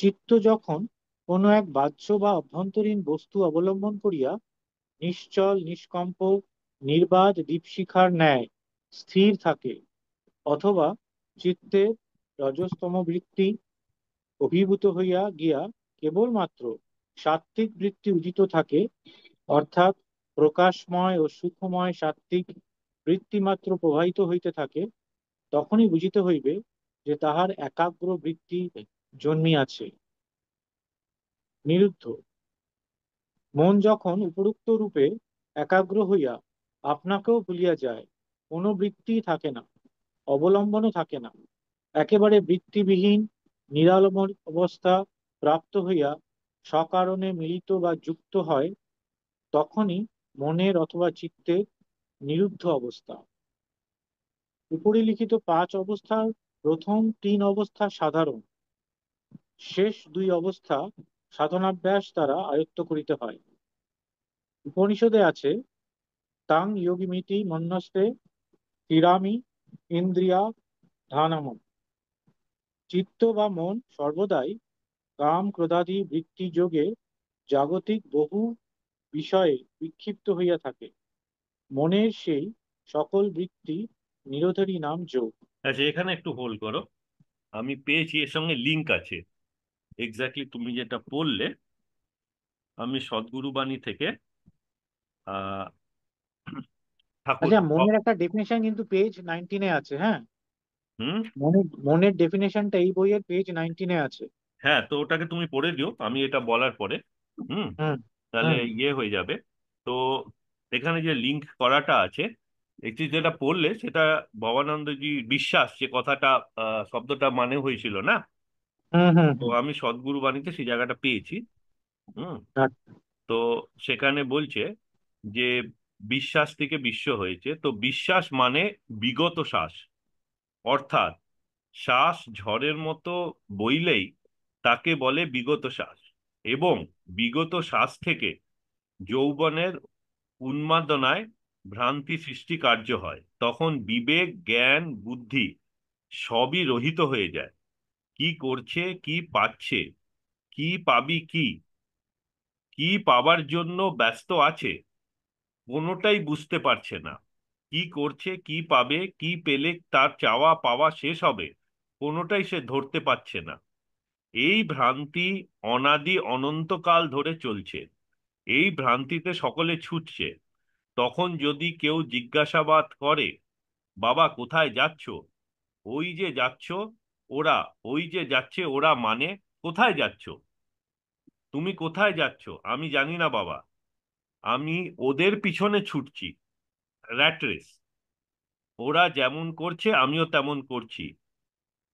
চিত্ত যখন কোনো এক বাহ্য বা অভ্যন্তরীণ বস্তু অবলম্বন করিয়া নিশ্চল নিষ্কম্প নির্বাদ দীপশিখার ন্যায় স্থির থাকে, অথবা চিত্তের রজস্তম বৃত্তি অভিভূত হইয়া গিয়া কেবলমাত্র সাত্ত্বিক বৃত্তি উদিত থাকে, অর্থাৎ প্রকাশময় ও সুখময় সাত্ত্বিক বৃত্তিমাত্র প্রবাহিত হইতে থাকে, তখনই বুঝিতে হইবে যে তাহার একাগ্র বৃত্তি জন্মিয়াছে। নিরুদ্ধ। মন যখন উপরোক্ত রূপে একাগ্র হইয়া আপনাকেও ভুলিয়া যায়, কোনো বৃত্তি থাকে না, অবলম্বনও থাকে না, একেবারে বৃত্তিবিহীন নিরালম্ব অবস্থা প্রাপ্ত হইয়া সকারণে মিলিত বা যুক্ত হয়, তখনই মনের অথবা চিত্তের নিরুদ্ধ অবস্থা। উপরে লিখিত 5 অবস্থার প্রথম 3 অবস্থা সাধারণ, শেষ 2 অবস্থা সাধনাভ্যাস দ্বারা আয়ত্ত করিতে হয়। উপনিষদে আছে, তাং যোগিমিতি মন্যস্তে স্থিরামি ইন্দ্রিয়া ধানাম। চিত্ত বা মন সর্বদাই কাম ক্রোধাদি বৃত্তি যোগে জাগতিক বহু বিষয়ে বিক্ষিপ্ত হইয়া থাকে। মনের সেই সকল বৃত্তি নিরোধেরই নাম যোগ। আচ্ছা, এখানে একটু হোল্ড করো। আমি পেয়েছি, এর সঙ্গে লিংক আছে। এক্স্যাক্টলি তুমি যেটা বললে, আমি সদ্গুরু বাণী থেকে আহ ঠাকুর আচ্ছা, মনের একটা ডেফিনেশন কিন্তু পেজ 19-এ আছে, হ্যাঁ? হুম। মনের মনের ডেফিনেশনটা এই বইয়ের পেজ 19-এ আছে। হ্যাঁ, তো ওটাকে তুমি পড়ে দিও আমি এটা বলার পরে। হুম। হুম। তাহলে হুম। ইয়ে হয়ে যাবে। তো এখানে যে লিংক করাটা আছে, একটি যেটা পড়লে সেটা ভবানন্দজি বিশ্বাস যে কথাটা শব্দটা মানে হয়েছিল না। হুম। হুম। তো হুম। আমি সদ্গুরু বাণীতে সেই জায়গাটা পেয়েছি। হুম। আচ্ছা। তো সেখানে বলছে যে বিশ্বাস থেকে বিশ্ব হয়েছে, তো বিশ্বাস মানে বিগত শ্বাস, অর্থাৎ শ্বাস ঝড়ের মতো বইলেই তাকে বলে বিগত শ্বাস। এবং বিগত শ্বাস থেকে যৌবনের উন্মাদনায় ভ্রান্তি সৃষ্টি কার্য হয়, তখন বিবেক জ্ঞান বুদ্ধি সবই রহিত হয়ে যায়। কি করছে কি পাচ্ছে, কি পাবি কি, কি পাবার জন্য ব্যস্ত আছে, কোনোটাই বুঝতে পারছে না। কি করছে কি পাবে, কি পেলে তার চাওয়া পাওয়া শেষ হবে, কোনোটাই সে ধরতে পারছে না। এই ভ্রান্তি অনাদি অনন্তকাল ধরে চলছে। এই ভ্রান্তিতে সকলে ছুটছে। তখন যদি কেউ জিজ্ঞাসাবাদ করে, বাবা কোথায় যাচ্ছ, ওই যে যাচ্ছ ওরা, ওই যে যাচ্ছে ওরা মানে কোথায় যাচ্ছ? তুমি কোথায় যাচ্ছ? আমি জানি না বাবা। আমি ওদের পিছনে ছুটছি, র্যাট রেস। ওরা যেমন করছে আমিও তেমন করছি।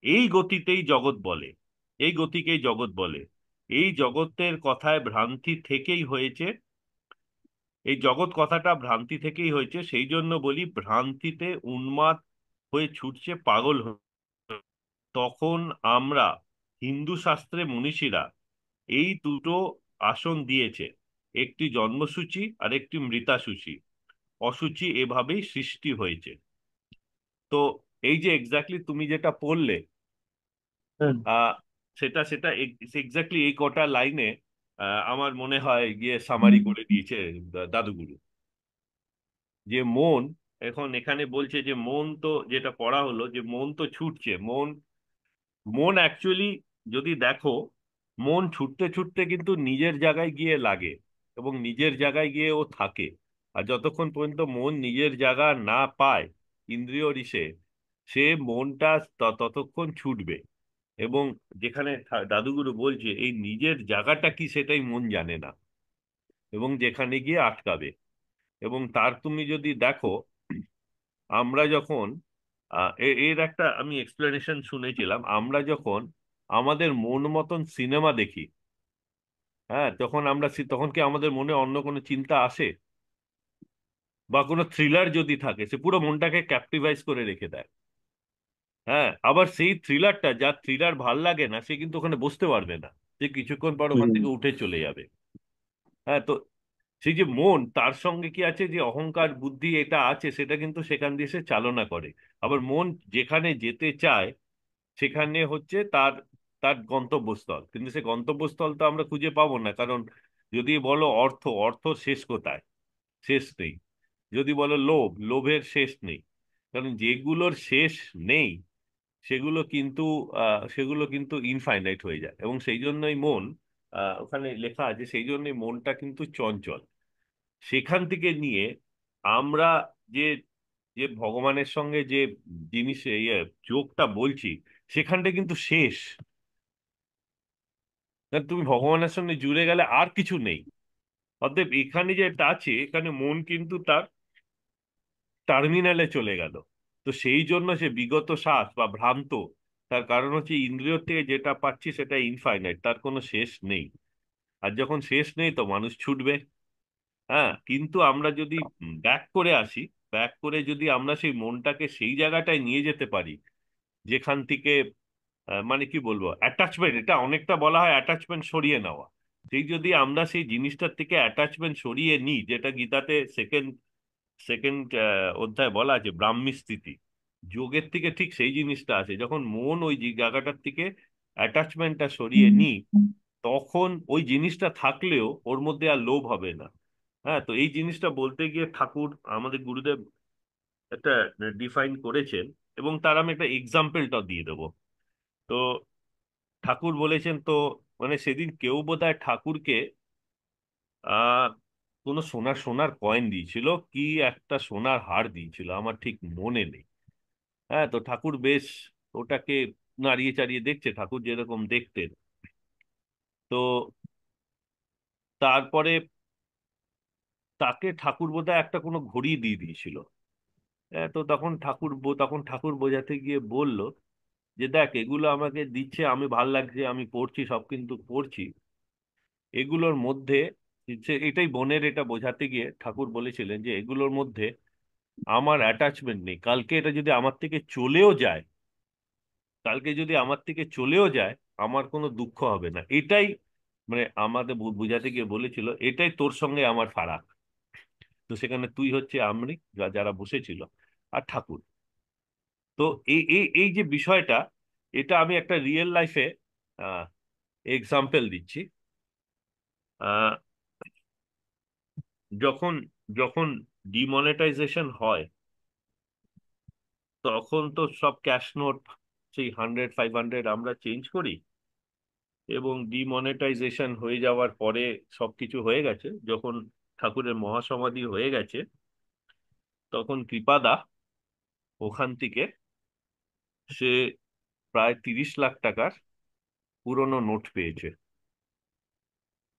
এই গতিতেই জগৎ বলে, এই গতিকেই জগৎ বলে। এই জগতের কথায় ভ্রান্তি থেকেই হয়েছে, এই জগৎ কথাটা ভ্রান্তি থেকেই হয়েছে, সেই জন্য বলি ভ্রান্তিতে উন্মাদ হয়ে ছুটছে, পাগল হয়ে। তখন আমরা, হিন্দু শাস্ত্রে মনীষীরা এই দুটো আসন দিয়েছে, একটি জন্মসূচি আর একটি মৃতাসূচি। অসুচি এভাবেই সৃষ্টি হয়েছে। তো এই যে এক্স্যাক্টলি তুমি যেটা পড়লে, হুম। আহ সেটা সেটা এক্স্যাক্টলি এই কটা লাইনে আমার মনে হয় গিয়ে সামারি করে দিয়েছে দাদুগুরু। যে মন, এখন এখানে বলছে যে মন তো, যেটা পড়া হলো যে মন তো ছুটছে, মন মন অ্যাকচুয়ালি যদি দেখো, মন ছুটতে ছুটতে কিন্তু নিজের জায়গায় গিয়ে লাগে এবং নিজের জায়গায় গিয়ে ও থাকে। আর যতক্ষণ পর্যন্ত মন নিজের জায়গা না পায় ইন্দ্রিয় ইসে, সে মনটা ততক্ষণ ছুটবে। এবং যেখানে দাদুগুরু বলছে এই নিজের জায়গাটা কি সেটাই মন জানে না, এবং যেখানে গিয়ে আটকাবে। এবং তার তুমি যদি দেখো, আমরা যখন এর একটা আমি এক্সপ্লেনেশন শুনেছিলাম, আমরা যখন আমাদের মন মতন সিনেমা দেখি, হ্যাঁ, তখন তখন কি আমাদের মনে অন্য কোনো চিন্তা আসে? বা কোনো থ্রিলার যদি থাকে, সে পুরো মনটাকে ক্যাপটিভাইজ করে রেখে দেয়। হ্যাঁ, আবার সেই থ্রিলারটা, যার থ্রিলার ভাল লাগে না, সে কিন্তু ওখানে বসতে পারবে না, সে কিছুক্ষণ পর ওখান হুম। থেকে উঠে চলে যাবে। হ্যাঁ, তো সেই যে মন, তার সঙ্গে কি আছে, যে অহংকার বুদ্ধি এটা আছে, সেটা কিন্তু সেখান দিয়ে সে চালনা করে। আবার মন যেখানে যেতে চায় সেখানে হচ্ছে তার তার গন্তব্যস্থল, কিন্তু সে গন্তব্যস্থল তো আমরা খুঁজে পাবো না। কারণ যদি বলো অর্থ, অর্থ শেষ কোথায়? শেষ নেই। যদি বলো লোভ, লোভের শেষ নেই। কারণ যেগুলোর শেষ নেই সেগুলো কিন্তু ইনফাইনাইট হয়ে যায়। এবং সেই জন্যই মন, ওখানে লেখা আছে, সেই জন্যই মনটা কিন্তু চঞ্চল। সেখান থেকে নিয়ে আমরা যে যে ভগবানের সঙ্গে যে জিনিস যোগটা বলছি, সেখানটা কিন্তু শেষ। কারণ তুমি ভগবানের সঙ্গে জুড়ে গেলে আর কিছু নেই। অতএব এখানে যেটা আছে, এখানে মন কিন্তু তার টার্মিনালে চলে গেল। তো সেই জন্য সে বিগত শ্বাস বা ভ্রান্ত, তার কারণ হচ্ছে ইন্দ্রিয় থেকে যেটা পাচ্ছি সেটা ইনফাইনাইট, তার কোনো শেষ নেই। আর যখন শেষ নেই তো মানুষ ছুটবে। হ্যাঁ, কিন্তু আমরা যদি ব্যাক করে আসি, ব্যাক করে যদি আমরা সেই মনটাকে সেই জায়গাটায় নিয়ে যেতে পারি যেখান থেকে, মানে কি বলবো, অ্যাটাচমেন্ট, এটা অনেকটা বলা হয় অ্যাটাচমেন্ট সরিয়ে নেওয়া। সেই যদি আমরা সেই জিনিসটার থেকে অ্যাটাচমেন্ট সরিয়ে নিই, যেটা গীতাতে সেকেন্ড সেকেন্ড অধ্যায় বলা আছে, ব্রাহ্মী স্থিতি, যোগের থেকে ঠিক সেই জিনিসটা আছে। যখন মন ওই যে জায়গাটার থেকে অ্যাটাচমেন্টটা সরিয়ে নিই, তখন ওই জিনিসটা থাকলেও ওর মধ্যে আর লোভ হবে না। হ্যাঁ, তো এই জিনিসটা বলতে গিয়ে ঠাকুর, আমাদের গুরুদেব একটা ডিফাইন করেছেন। এবং তার আমি একটা এক্সাম্পলটাও দিয়ে দেবো। তো ঠাকুর বলেছেন তো, মানে সেদিন কেউ বোধহয় ঠাকুরকে আহ কোনো সোনার সোনার কয়েন দিয়েছিল, কি একটা সোনার হার দিয়েছিল, আমার ঠিক মনে নেই। হ্যাঁ, তো ঠাকুর বেশ ওটাকে নাড়িয়ে চাড়িয়ে দেখছে, ঠাকুর যেরকম দেখতেন। তো তারপরে তাকে ঠাকুর বোধহয় একটা কোনো ঘড়ি দিয়ে দিয়েছিল। তো তখন ঠাকুর বোঝাতে গিয়ে বলল যে দেখ, এগুলো আমাকে দিচ্ছে, আমি ভাল লাগছে, আমি পড়ছি, সব কিন্তু পড়ছি, এগুলোর মধ্যে এটাই বোনের, এটা বোঝাতে গিয়ে ঠাকুর বলেছিলেন যে এগুলোর মধ্যে আমার অ্যাটাচমেন্ট নেই। কালকে এটা যদি আমার থেকে চলেও যায়, কালকে যদি আমার থেকে চলেও যায়, আমার কোনো দুঃখ হবে না। এটাই মানে আমাদের বোঝাতে গিয়ে বলেছিল, এটাই তোর সঙ্গে আমার ফারাক। তো সেখানে তুই হচ্ছে আমি, যারা বসেছিল, আর ঠাকুর। তো এই এই এই যে বিষয়টা, এটা আমি একটা রিয়েল লাইফে এক্সাম্পল দিচ্ছি। আহ, যখন যখন ডিমনিটাইজেশন হয়, তখন তো সব ক্যাশ নোট, সেই 100 500 আমরা চেঞ্জ করি। এবং ডিমনিটাইজেশন হয়ে যাওয়ার পরে সবকিছু হয়ে গেছে, যখন ঠাকুরের মহাসমাধি হয়ে গেছে, তখন কৃপাদা ওখান থেকে সে প্রায় 30 লাখ টাকার পুরনো নোট পেয়েছে।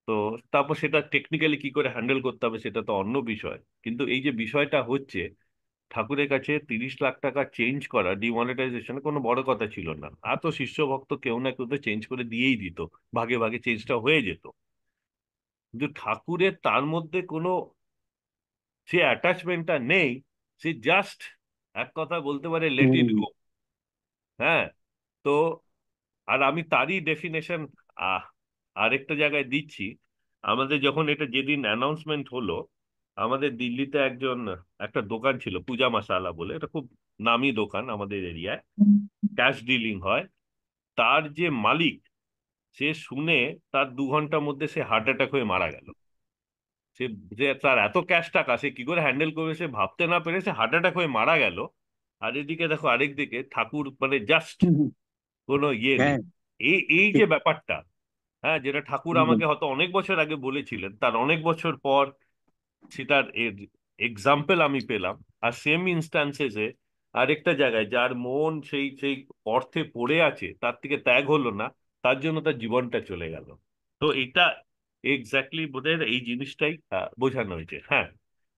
তো তারপর সেটা টেকনিক্যালি কি করে হ্যান্ডেল করতে হবে সেটা তো অন্য বিষয়, কিন্তু এই যে বিষয়টা হচ্ছে, ঠাকুরের কাছে 30 লাখ টাকা চেঞ্জ করা ডিমনিটাইজেশন কোনো বড় কথা ছিল না। এত শিষ্য ভক্ত কেউ না কেউ তো চেঞ্জ করে দিয়েই দিত, ভাগে ভাগে চেঞ্জটা হয়ে যেত। কিন্তু ঠাকুরের তার মধ্যে কোনো সে অ্যাটাচমেন্টটা নেই। সে জাস্ট এক কথা বলতে পারে লেট ইট হুম। গো। হ্যাঁ। তো আর আমি তারই ডেফিনেশন আরেকটা জায়গায় দিচ্ছি। আমাদের যখন এটা যেদিন অ্যানাউন্সমেন্ট হলো, আমাদের দিল্লিতে একটা দোকান ছিল পূজা মাসালা বলে, এটা খুব নামি দোকান আমাদের এরিয়ায়, ক্যাশ ডিলিং হয়। তার যে মালিক, সে শুনে তার 2 ঘন্টার মধ্যে সে হার্ট অ্যাটাক হয়ে মারা গেল। সে যে তার এত ক্যাশ টাকা সে কি করে হ্যান্ডেল করবে সে ভাবতে না পেরে সে হার্ট অ্যাটাক হয়ে মারা গেল। আর এদিকে দেখো, আরেক দিকে ঠাকুর মানে জাস্ট হুম, হুম। কোনো ইয়ে নেই। হ্যাঁ, এই এই যে ঠিক। ব্যাপারটা, হ্যাঁ, যেটা ঠাকুর একদম। আমাকে হয়তো অনেক বছর আগে বলেছিলেন, তার অনেক বছর পর সেটার এক্সাম্পল আমি পেলাম। আর সেম ইনস্টান্সেসে আরেকটা জায়গায় যার মন সেই সেই অর্থে পড়ে আছে, তার থেকে ত্যাগ হলো না, তার জন্য তার জীবনটা চলে গেল। তো এটা এক্স্যাক্টলি বোধহয় এই জিনিসটাই বোঝানো হয়েছে। হ্যাঁ,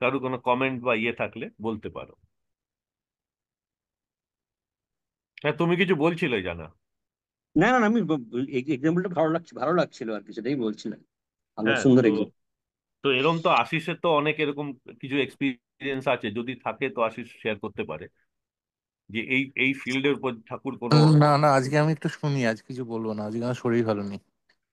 কারো কোনো কমেন্ট বা ইয়ে থাকলে বলতে পারো। হ্যাঁ, তুমি কিছু বলছিলে জানা। না, না, না, আমি এক্সাম্পলটা ভালো লাগছিল আর কি, সেটাই বলছিলাম। ভালো, হ্যাঁ। সুন্দর তো এক্সাম্পল। তো এরকম তো আশিসের তো অনেক এরকম কিছু এক্সপিরিয়েন্স আছে, যদি থাকে তো আশিস শেয়ার করতে পারে যে এই এই ফিল্ডের উপর ঠাকুর কোনো। না না, আজকে আমি একটু শুনি, আজ কিছু বলবো না, আজকে আমার শরীর ভালো নেই,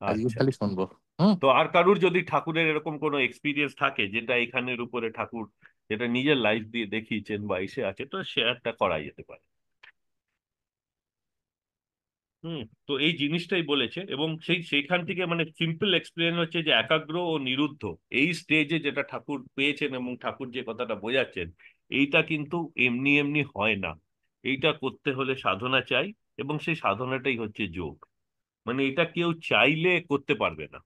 আজকে আচ্ছা। খালি শুনবো। হুম। তো আর কারুর যদি ঠাকুরের এরকম কোনো এক্সপিরিয়েন্স থাকে যেটা এখানের উপরে ঠাকুর যেটা নিজের লাইফ দিয়ে দেখিয়েছেন বা এসে আছে, তো শেয়ারটা করা যেতে পারে। হুম। তো এই জিনিসটাই বলেছে, এবং সেইখান থেকে মানে সিম্পল এক্সপ্লেন হচ্ছে যে একাগ্র ও নিরুদ্ধ এই স্টেজে যেটা ঠাকুর পেয়েছেন এবং ঠাকুর যে কথাটা বোঝাচ্ছেন, এইটা কিন্তু এমনি এমনি হয় না। এইটা করতে হলে সাধনা চাই, এবং সেই সাধনাটাই হচ্ছে যোগ। মানে এটা কেউ চাইলে করতে পারবে না।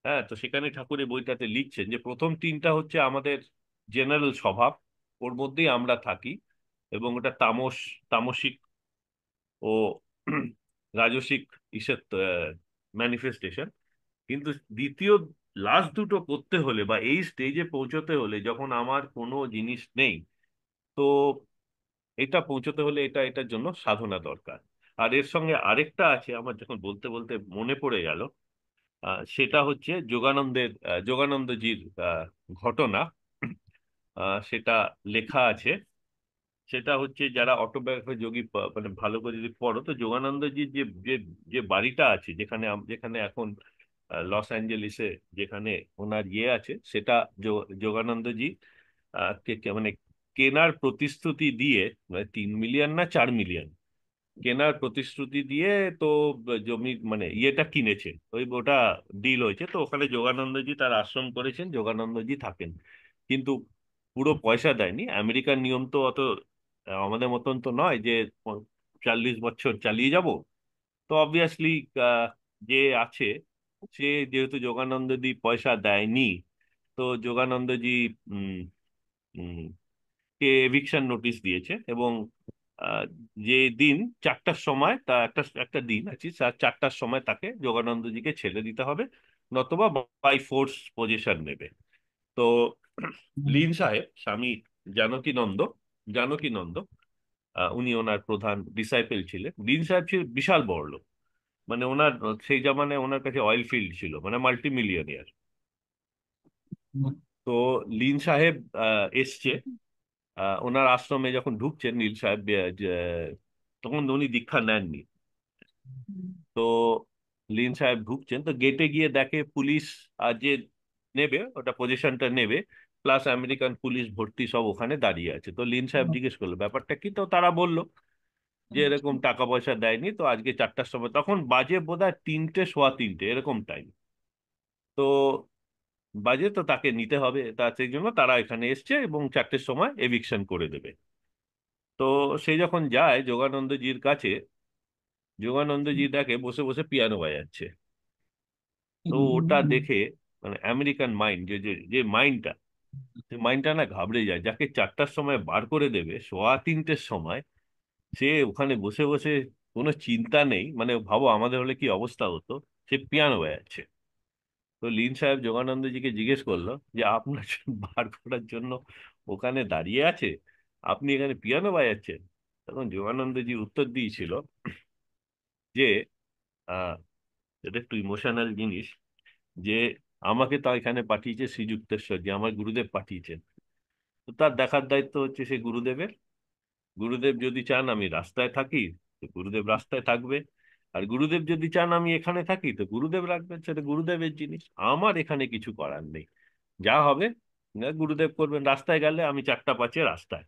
হ্যাঁ, তো সেখানে ঠাকুর এই বইটাতে লিখছেন যে প্রথম তিনটা হচ্ছে আমাদের জেনারেল স্বভাব, ওর মধ্যেই আমরা থাকি, এবং ওটা তামসিক ও রাজসিক ইসের ম্যানিফেস্টেশন। কিন্তু দ্বিতীয় লাস্ট দুটো করতে হলে বা এই স্টেজে পৌঁছতে হলে যখন আমার কোনো জিনিস নেই, তো এটা পৌঁছতে হলে এটার জন্য সাধনা দরকার। আর এর সঙ্গে আরেকটা আছে, আমার যখন বলতে বলতে মনে পড়ে গেল, সেটা হচ্ছে যোগানন্দজির ঘটনা। সেটা লেখা আছে। সেটা হচ্ছে যারা অটোবায়োগ্রাফি যোগী মানে ভালো করে যদি পড়ো, তো যোগানন্দজির যে যে যে বাড়িটা আছে যেখানে যেখানে এখন লস অ্যাঞ্জেলিসে যেখানে ওনার ইয়ে আছে, সেটা যোগানন্দজি মানে কেনার প্রতিশ্রুতি দিয়ে, মানে 3 মিলিয়ন না 4 মিলিয়ন কেনার প্রতিশ্রুতি দিয়ে, তো জমি মানে ইয়েটা কিনেছে, ওটা ডিল হয়েছে। তো ওখানে যোগানন্দজি তার আশ্রম করেছেন, যোগানন্দজি থাকেন। কিন্তু পুরো পয়সা দেয়নি। আমেরিকার নিয়ম তো অত আমাদের মতন তো নয় যে 40 বছর চালিয়ে যাব। তো অবভিয়াসলি যে আছে, সে যেহেতু যোগানন্দজি পয়সা দেয়নি, তো যোগানন্দজি উম উম কে এভিকশন নোটিশ দিয়েছে, এবং আহ, যে দিন 4টার সময়, তা একটা একটা দিন আছে, 4টার সময় তাকে যোগানন্দজিকে ছেড়ে দিতে হবে, নতবা বাই ফোর্স পজিশন নেবে। তো লিন সাহেব, স্বামী জানকীনন্দ জানকীনন্দ, উনি ওনার প্রধান ডিসাইপেল ছিলেন। লিন সাহেব ছিলেন বিশাল বড়লোক। মানে ওনার সেই জামানায় ওনার কাছে অয়েল ফিল্ড ছিল, মানে মাল্টি মিলিয়নিয়ার। তো লিন সাহেব এসছে ওনার আশ্রমে যখন ঢুকছেন নীল সাহেব, তখন উনি দীক্ষা নেননি। তো লিন সাহেব ঢুকছেন, তো গেটে গিয়ে দেখে পুলিশ যে নেবে ওটা পজিশনটা নেবে, প্লাস আমেরিকান পুলিশ ভর্তি সব ওখানে দাঁড়িয়ে আছে। তো লিন সাহেব জিজ্ঞেস করলো ব্যাপারটা কি, তো তারা বলল যে এরকম টাকা পয়সা দেয়নি, তো আজকে 4টার সময়, তখন বাজে বোধহয় 3টে সোয়া 3টে এরকম টাইম, তো বাজে, তো তাকে নিতে হবে, তা সেই জন্য তারা এখানে এসছে এবং 4টের সময় এভিকশন করে দেবে। তো সে যখন যায় যোগানন্দজির কাছে, যোগানন্দজি দেখে বসে বসে পিয়ানো বাজাচ্ছে। তো ওটা দেখে মানে আমেরিকান মাইন্ড যে যে যে মাইন্ডটা, সেই মাইন্ডটা না ঘাবড়ে যায়, যাকে 4টার সময় বার করে দেবে সোয়া 3টের সময়, সে ওখানে বসে বসে কোনো চিন্তা নেই, মানে ভাবো আমাদের হলে কি অবস্থা হতো। সে পিয়ানো বাজাচ্ছে। তো লিন সাহেব যোগানন্দজিকে জিজ্ঞেস করলো যে আপনার বার করার জন্য ওখানে দাঁড়িয়ে আছে, আপনি এখানে পিয়ানো বাজাচ্ছেন। তখন যোগানন্দজি উত্তর দিয়েছিল যে আহ এটা একটু ইমোশনাল জিনিস, যে আমাকে তো এখানে পাঠিয়েছে শ্রীযুক্তেশ্বর, যে আমার গুরুদেব পাঠিয়েছেন। তো তার দেখার দায়িত্ব হচ্ছে সে গুরুদেবের। গুরুদেব যদি চান আমি রাস্তায় থাকি, তো গুরুদেব রাস্তায় থাকবে। আর গুরুদেব যদি চান আমি এখানে থাকি, তো গুরুদেব রাখবেন, সেটা গুরুদেবের জিনিস। আমার এখানে কিছু করার নেই। যা হবে গুরুদেব করবেন। রাস্তায় গেলে আমি 4টা 5-এ রাস্তায়।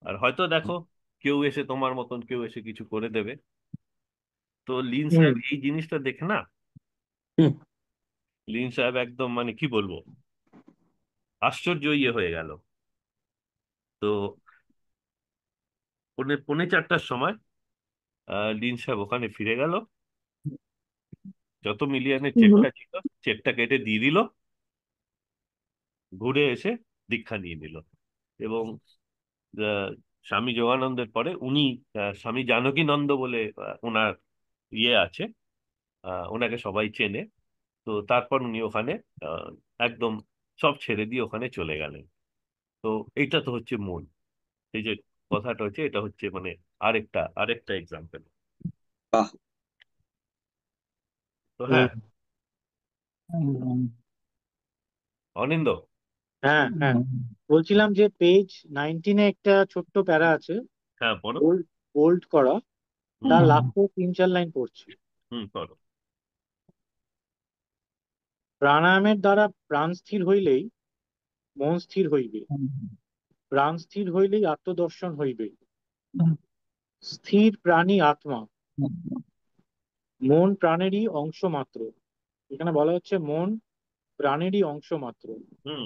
আর হয়তো দেখো কেউ এসে তোমার মতন কেউ এসে কিছু করে দেবে। তো লিন হুম। সাহেব এই জিনিসটা দেখে না, হুম। লিন সাহেব একদম মানে কি বলবো, আশ্চর্য হয়ে গেল। তো পৌনে 4টার সময় লিন সাহেব ওখানে ফিরে গেল। যত মিলিয়নের চেকটা ছিল, চেকটা কেটে দিয়ে দিল। ঘুরে এসে দীক্ষা নিয়ে নিল। এবং আহ, স্বামী যোগানন্দের পরে উনি স্বামী জানকীনন্দ বলে ওনার ইয়ে আছে, ওনাকে সবাই চেনে। তো তারপর উনি ওখানে আহ, একদম সব ছেড়ে দিয়ে ওখানে চলে গেলেন। তো এইটা তো হচ্ছে মূল, এই যে কথাটা হচ্ছে, এটা হচ্ছে মানে আরেকটা আরেকটা এক্সাম্পল। বাহ। তো হুম। হ্যাঁ, অনিন্দ। হ্যাঁ, হ্যাঁ, বলছিলাম যে পেজ 19-এ একটা ছোট্ট প্যারা আছে, হ্যাঁ বলো। বোল্ড বোল্ড করা। হুম। তার লাস্টে 3-4 লাইন পড়ছি। হুম করো। প্রাণায়ামের দ্বারা প্রাণ স্থির হইলেই মন স্থির হইবে, প্রাণ স্থির হইলেই আত্মদর্শন হইবে। স্থির প্রাণী আত্মা, মন প্রাণেরই অংশ মাত্র। এখানে বলা হচ্ছে মন প্রাণেরই অংশ মাত্র। হুম।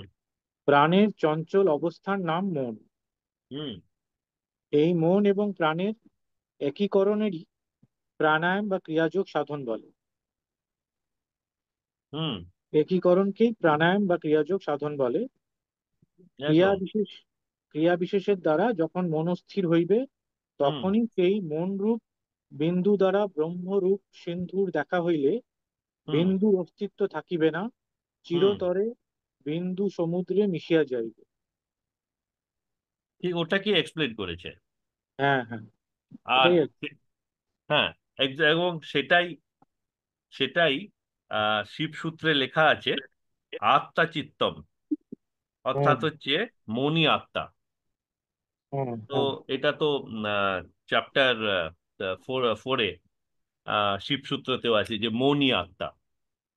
প্রাণের চঞ্চল অবস্থার নাম মন। হুম। এই মন এবং প্রাণের একীকরণেরই প্রাণায়াম বা ক্রিয়াযোগ সাধন বলে। হুম। একীকরণকেই প্রাণায়াম বা ক্রিয়াযোগ সাধন বলে। ক্রিয়া একদম। বিশেষ ক্রিয়া বিশেষের দ্বারা যখন মনস্থির হইবে, হুম। তখনই সেই মন রূপ বিন্দু দ্বারা ব্রহ্মরূপ সিন্ধুর দেখা হইলে হুম। বিন্দুর অস্তিত্ব থাকিবে না, হুম। চিরতরে বিন্দু সমুদ্রে মিশিয়া যাইবে। ঠিক ওটা কি এক্সপ্লেন করেছে। হ্যাঁ, হ্যাঁ, আর এটাই আর কি। হ্যাঁ, এবং সেটাই সেটাই শিব সূত্রে লেখা আছে, আত্মা চিত্তম, হুম, অর্থাৎ হচ্ছে মনি আত্মা। হুম, তো হুম। এটা তো চ্যাপ্টার 4-এ শিব সূত্রতেও আছে যে মনি আত্মা।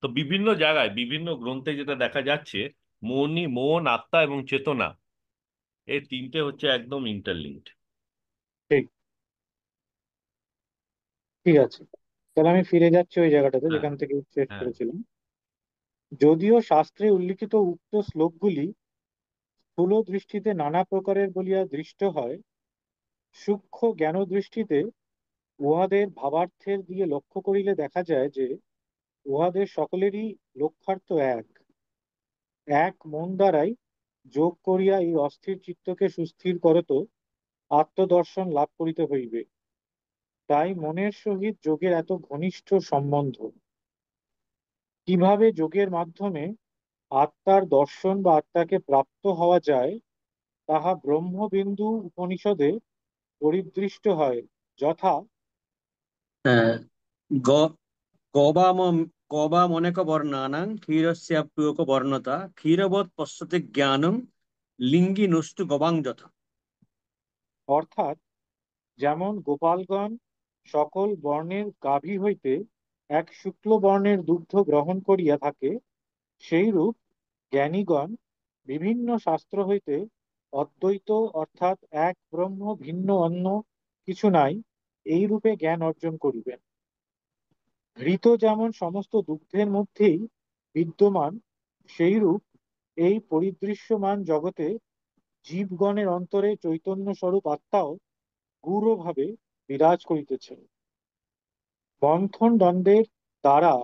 তো বিভিন্ন জায়গায় বিভিন্ন গ্রন্থে যেটা দেখা যাচ্ছে, মন, আত্মা এবং চেতনা, এই তিনটে হচ্ছে একদম ইন্টারলিঙ্কড। ঠিক, ঠিক আছে। তাহলে আমি ফিরে যাচ্ছি ওই জায়গাটাতে হ্যাঁ। যেখান থেকে শেষ হ্যাঁ। করেছিলাম। যদিও শাস্ত্রে উল্লিখিত উক্ত শ্লোকগুলি স্থূল দৃষ্টিতে নানা প্রকারের বলিয়া দৃষ্ট হয়, সূক্ষ্ম জ্ঞান দৃষ্টিতে উহাদের ভাবার্থের দিয়ে লক্ষ্য করিলে দেখা যায় যে উহাদের সকলেরই লক্ষ্যার্থ এক। এক মন দ্বারাই যোগ করিয়া এই অস্থির চিত্তকে সুস্থির করত আত্মদর্শন লাভ করিতে হইবে। তাই মনের সহিত যোগের এত ঘনিষ্ঠ সম্বন্ধ। কিভাবে যোগের মাধ্যমে আত্মার দর্শন বা আত্মাকে প্রাপ্ত হওয়া যায়, তাহা ব্রহ্মবিন্দু উপনিষদে পরিদৃষ্ট হয়। যথা হ্যাঁ। গ গবাম গবামনেক বর্ণানাং ক্ষীরস্যাপ্যক বর্ণতা ক্ষীরবৎ পশ্যতে জ্ঞানং লিঙ্গি নষ্টু গবাং যথা। অর্থাৎ যেমন গোপালগণ সকল বর্ণের গাভী হইতে এক শুক্ল বর্ণের দুগ্ধ গ্রহণ করিয়া থাকে, সেইরূপ জ্ঞানীগণ বিভিন্ন শাস্ত্র হইতে অদ্বৈত অর্থাৎ এক ব্রহ্ম ভিন্ন অন্য কিছু নাই এই রূপে জ্ঞান অর্জন করিবেন। ঘৃত যেমন সমস্ত দুগ্ধের মধ্যেই বিদ্যমান, সেইরূপ এই পরিদৃশ্যমান জগতে জীবগণের অন্তরে চৈতন্য স্বরূপ আত্মাও গূঢ়ভাবে বিরাজ করিতেছেন। মন্থন দণ্ডের দ্বারা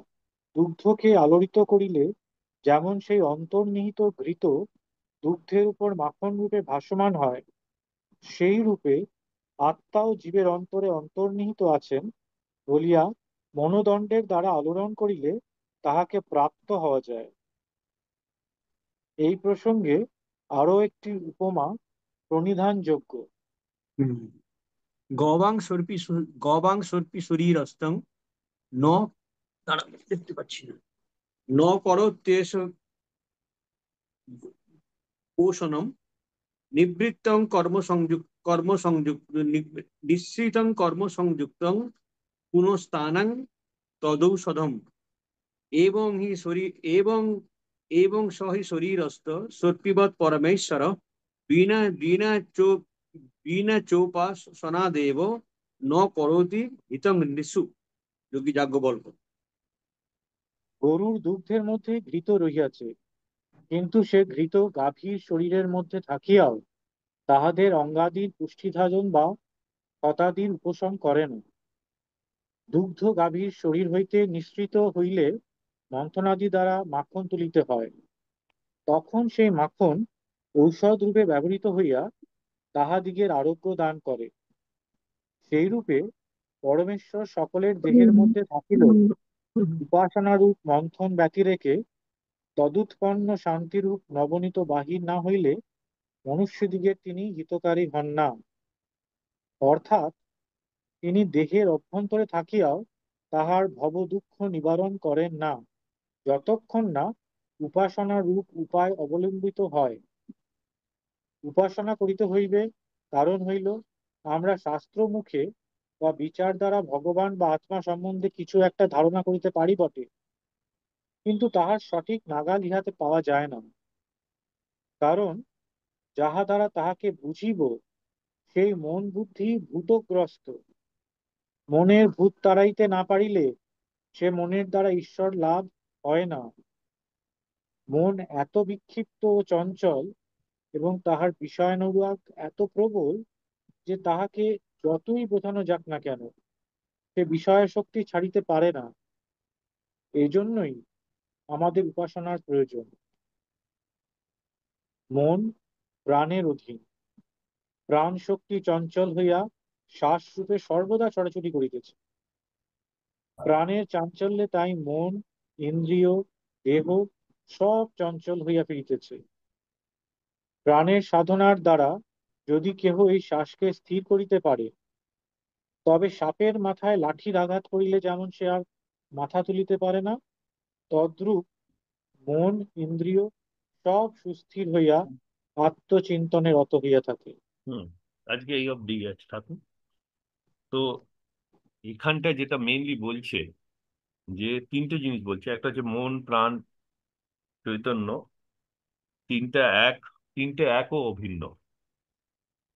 দুগ্ধকে আলোড়িত করিলে যেমন সেই অন্তর্নিহিত ঘৃত দুগ্ধের উপর মাখন রূপে ভাসমান হয়, সেই রূপে আত্মাও জীবের অন্তরে অন্তর্নিহিত আছেন বলিয়া মনোদণ্ডের দ্বারা আলোড়ন করিলে তাহাকে প্রাপ্ত হওয়া যায়। এই প্রসঙ্গে আরো একটি উপমা প্রণিধানযোগ্য। হুম। গবাং সর্পি শরীরস্থং ন, দাঁড়া, দেখতে পাচ্ছি না, ন করো তেষ পোষণম নিবৃত্তং নিঃসৃতং কর্ম সংযুক্তং পুনঃস্থানাং তদৌষধম এবং হি শরীর এবং স হি শরীরস্থ সর্পিবৎ পরমেশ্বর বিনা বিনা চো বিনা চোপাসনাদেব ন করোতি হিতং নিঃসু। যোগী যাজ্ঞবল্ক্য। গরুর দুগ্ধের মধ্যে ঘৃত রহিয়াছে, কিন্তু সে ঘৃত গাভীর শরীরের মধ্যে থাকিয়াও তাহাদের অঙ্গাদির পুষ্টিসাধন বা ক্ষতাদির উপশম করে না। দুগ্ধ গাভীর শরীর হইতে নিঃসৃত হইলে মন্থনাদি দ্বারা মাখন তুলিতে হয়। তখন সেই মাখন ঔষধ রূপে ব্যবহৃত হইয়া তাহাদিগের আরোগ্য দান করে। সেইরূপে পরমেশ্বর সকলের দেহের মধ্যে থাকিলেও উপাসনারূপ মন্থন ব্যতিরেকে তদুৎপন্ন শান্তিরূপ নবনীত বাহির না হইলে মনুষ্যদিগের তিনি হিতকারী হন না। অর্থাৎ তিনি দেহের অভ্যন্তরে থাকিয়াও তাহার ভব দুঃখ নিবারণ করেন না, যতক্ষণ না উপাসনা রূপ উপায় অবলম্বিত হয়। উপাসনা করিতে হইবে, কারণ হইল আমরা শাস্ত্র মুখে বা বিচার দ্বারা ভগবান বা আত্মা সম্বন্ধে কিছু একটা ধারণা করিতে পারি বটে, কিন্তু তাহার সঠিক নাগাল ইহাতে পাওয়া যায় না। কারণ যাহা দ্বারা তাহাকে বুঝিব সেই মন বুদ্ধি ভূতগ্রস্ত। মনের ভূত তাড়াইতে না পারিলে সে মনের দ্বারা ঈশ্বর লাভ হয় না। মন এত বিক্ষিপ্ত ও চঞ্চল এবং তাহার বিষয়ানুরাগ এত প্রবল যে তাহাকে যতই বোঝানো যাক না কেন সে বিষয় শক্তি ছাড়িতে পারে না। এই জন্যই আমাদের উপাসনার প্রয়োজন। মন প্রাণের অধীন, প্রাণ শক্তি চঞ্চল হইয়া শ্বাসরূপে সর্বদা ছড়াছড়ি করিতেছে। প্রাণের চাঞ্চল্যে তাই মন, ইন্দ্রিয়, দেহ সব চঞ্চল হইয়া ফিরিতেছে। প্রাণের সাধনার দ্বারা যদি কেহ এই শ্বাসকে স্থির করিতে পারে, তবে সাপের মাথায় লাঠির আঘাত করিলে যেমন সে আর মাথা তুলিতে পারে না, তদ্রূপ মন, ইন্দ্রিয় সব সুস্থির হইয়া আত্মচিন্তনে রত হইয়া থাকে। হুম। আজকে এই অবধি আছে থাকুন। তো এখানটায় যেটা মেইনলি বলছে, যে তিনটে জিনিস বলছে, একটা হচ্ছে মন, প্রাণ, চৈতন্য, তিনটা এক, তিনটে এক ও অভিন্ন।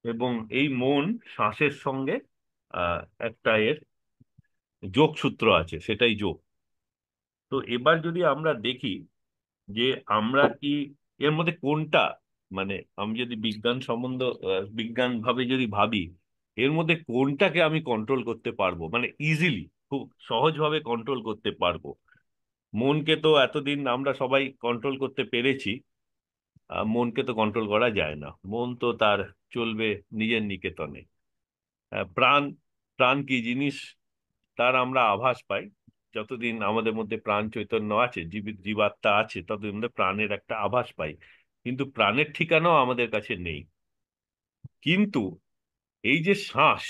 এবং এই মন শ্বাসের সঙ্গে আহ একটা এর যোগসূত্র আছে, সেটাই যোগ। তো এবার যদি আমরা দেখি যে আমরা কি এর মধ্যে কোনটা, মানে আমি যদি বিজ্ঞান সম্বন্ধ বিজ্ঞান ভাবে যদি ভাবি, এর মধ্যে কোনটাকে আমি কন্ট্রোল করতে পারবো, মানে ইজিলি খুব সহজভাবে কন্ট্রোল করতে পারবো। মনকে তো এতদিন আমরা সবাই কন্ট্রোল করতে পেরেছি, মনকে তো কন্ট্রোল করা যায় না। মন তো তার চলবে নিজের নিকেতনে। প্রাণ, প্রাণ কি জিনিস তার আমরা আভাস পাই। যতদিন আমাদের মধ্যে প্রাণ চৈতন্য আছে, জীবাত্মা আছে, ততদিন মধ্যে প্রাণের একটা আভাস পাই। কিন্তু প্রাণের ঠিকানাও আমাদের কাছে নেই। কিন্তু এই যে শ্বাস,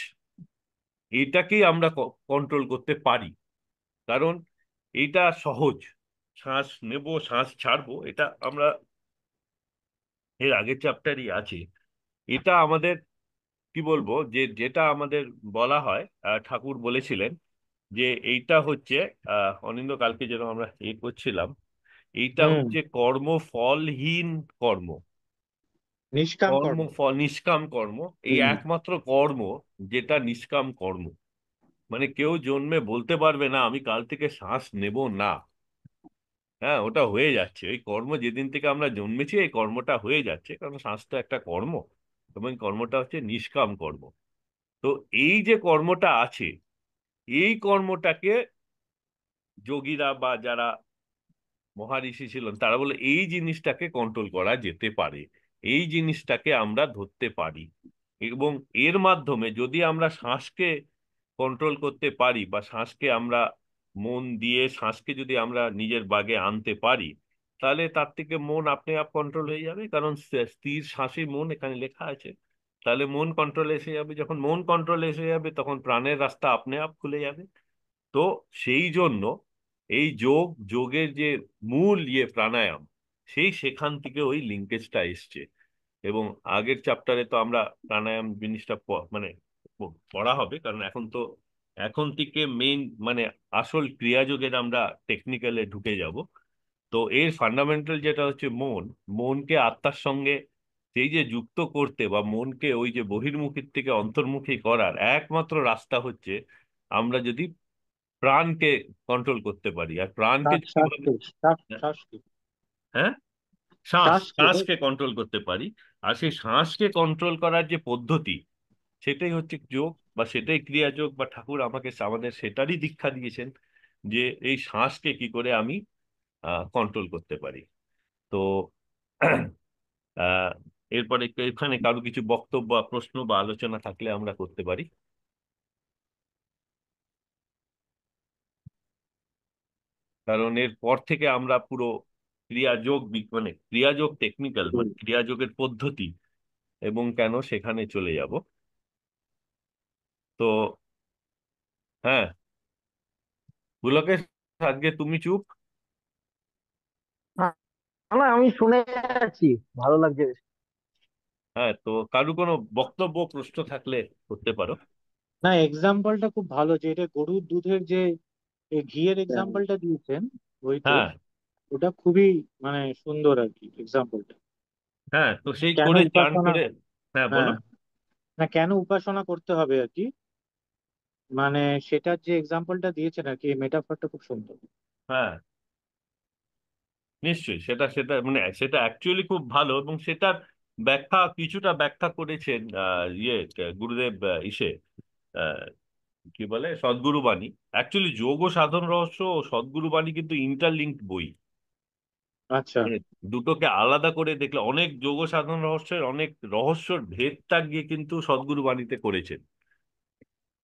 এটাকেই আমরা কন্ট্রোল করতে পারি। কারণ এটা সহজ। শ্বাস নেব, শ্বাস ছাড়বো, এটা আমরা এর আগের চ্যাপ্টারই আছে। এটা আমাদের কি বলবো, যে যেটা আমাদের বলা হয়, ঠাকুর বলেছিলেন যে এইটা হচ্ছে অনিন্দ কালকে যেন আমরা করছিলাম, এইটা হুম। হচ্ছে কর্মফলহীন কর্ম। নিষ্কাম কর্ম। কর্মফল নিষ্কাম কর্ম, এই হুম। একমাত্র কর্ম যেটা নিষ্কাম কর্ম। মানে কেউ জন্মে বলতে পারবে না আমি কাল থেকে শ্বাস নেব না। হ্যাঁ, ওটা হয়ে যাচ্ছে। ওই কর্ম যেদিন থেকে আমরা জন্মেছি এই কর্মটা হয়ে যাচ্ছে, কারণ শ্বাস তো একটা কর্ম, এবং এই কর্মটা হচ্ছে নিষ্কাম কর্ম। তো এই যে কর্মটা আছে, এই কর্মটাকে যোগীরা বা যারা মহারিষি ছিলেন তারা বলে এই জিনিসটাকে কন্ট্রোল করা যেতে পারে, এই জিনিসটাকে আমরা ধরতে পারি। এবং এর মাধ্যমে যদি আমরা শ্বাসকে কন্ট্রোল করতে পারি বা শ্বাসকে আমরা মন দিয়ে শ্বাসকে যদি আমরা নিজের বাগে আনতে পারি, তাহলে তার থেকে মন আপনি আপ কন্ট্রোল হয়ে যাবে, কারণ স্থির শ্বাসে মন এখানে লেখা আছে। তাহলে মন কন্ট্রোলে এসে যাবে, যখন মন কন্ট্রোলে এসে যাবে তখন প্রাণের রাস্তা আপনি আপ খুলে যাবে। তো সেই জন্য এই যোগের যে মূল প্রাণায়াম, সেখান থেকে ওই লিঙ্কেজটা এসছে। এবং আগের চ্যাপ্টারে তো আমরা প্রাণায়াম জিনিসটা মানে পড়া হবে, কারণ এখন থেকে মেইন মানে আসল ক্রিয়াযোগের আমরা টেকনিক্যালে ঢুকে যাব। তো এর ফান্ডামেন্টাল যেটা হচ্ছে মনকে আত্মার সঙ্গে সেই যে যুক্ত করতে বা মনকে ওই যে বহির্মুখী থেকে অন্তর্মুখী করার একমাত্র রাস্তা হচ্ছে আমরা যদি প্রাণকে কন্ট্রোল করতে পারি। আর প্রাণকে কিভাবে? শ্বাসকে শ্বাসকে হ্যাঁ, শ্বাস শ্বাসকে শ্বাসকে কন্ট্রোল করতে পারি। আর সেই শ্বাসকে কন্ট্রোল করার যে পদ্ধতি, সেটাই হচ্ছে যোগ বা সেটাই ক্রিয়া যোগ, বা ঠাকুর আমাদের সেটারই দীক্ষা দিয়েছেন যে এই শ্বাসকে কি করে আমি কন্ট্রোল করতে পারি। তো আহ এরপরে এখানে কারো কিছু বক্তব্য বা প্রশ্ন বা আলোচনা থাকলে আমরা করতে পারি, কারণ এর পর থেকে আমরা পুরো মানে ক্রিয়াযোগ টেকনিক্যাল মানে ক্রিয়াযোগের পদ্ধতি এবং কেন সেখানে চলে যাব। তো হ্যাঁ, পুলকেশ, আজকে তুমি চুপ। না না, আমি শুনে আছি, ভালো লাগছে বেশ। হ্যাঁ, তো কারো কোনো বক্তব্য প্রশ্ন থাকলে করতে পারো। না, এক্সাম্পলটা খুব ভালো, যে এটা গরুর দুধের যে এই ঘিয়ের হ্যাঁ, এক্সাম্পলটা দিয়েছেন বইতে, হ্যাঁ, ওটা খুবই মানে সুন্দর আর কি এক্সাম্পলটা। হ্যাঁ, তো সেই কেন করে চান উপাসনা, করে। হ্যাঁ, বলো। হ্যাঁ, না কেন উপাসনা করতে হবে আর কি, মানে সেটার যে এক্সাম্পলটা দিয়েছেন আর কি, এই মেটাফরটা খুব সুন্দর। হ্যাঁ, নিশ্চয়ই সেটা সেটা মানে সেটা অ্যাকচুয়ালি খুব ভালো, এবং সেটার কিছুটা ব্যাখ্যা করেছেন গুরুদেব আহ, কি বলে সদ্গুরু বাণী। অ্যাকচুয়ালি যোগ ও সাধন রহস্য ও সদ্গুরু বাণী কিন্তু ইন্টারলিঙ্কড বই। আচ্ছা। মানে দুটোকে আলাদা করে দেখলে অনেক যোগ ও সাধন রহস্যের অনেক রহস্যর ভেদটা গিয়ে কিন্তু সদ্গুরু বাণীতে করেছেন,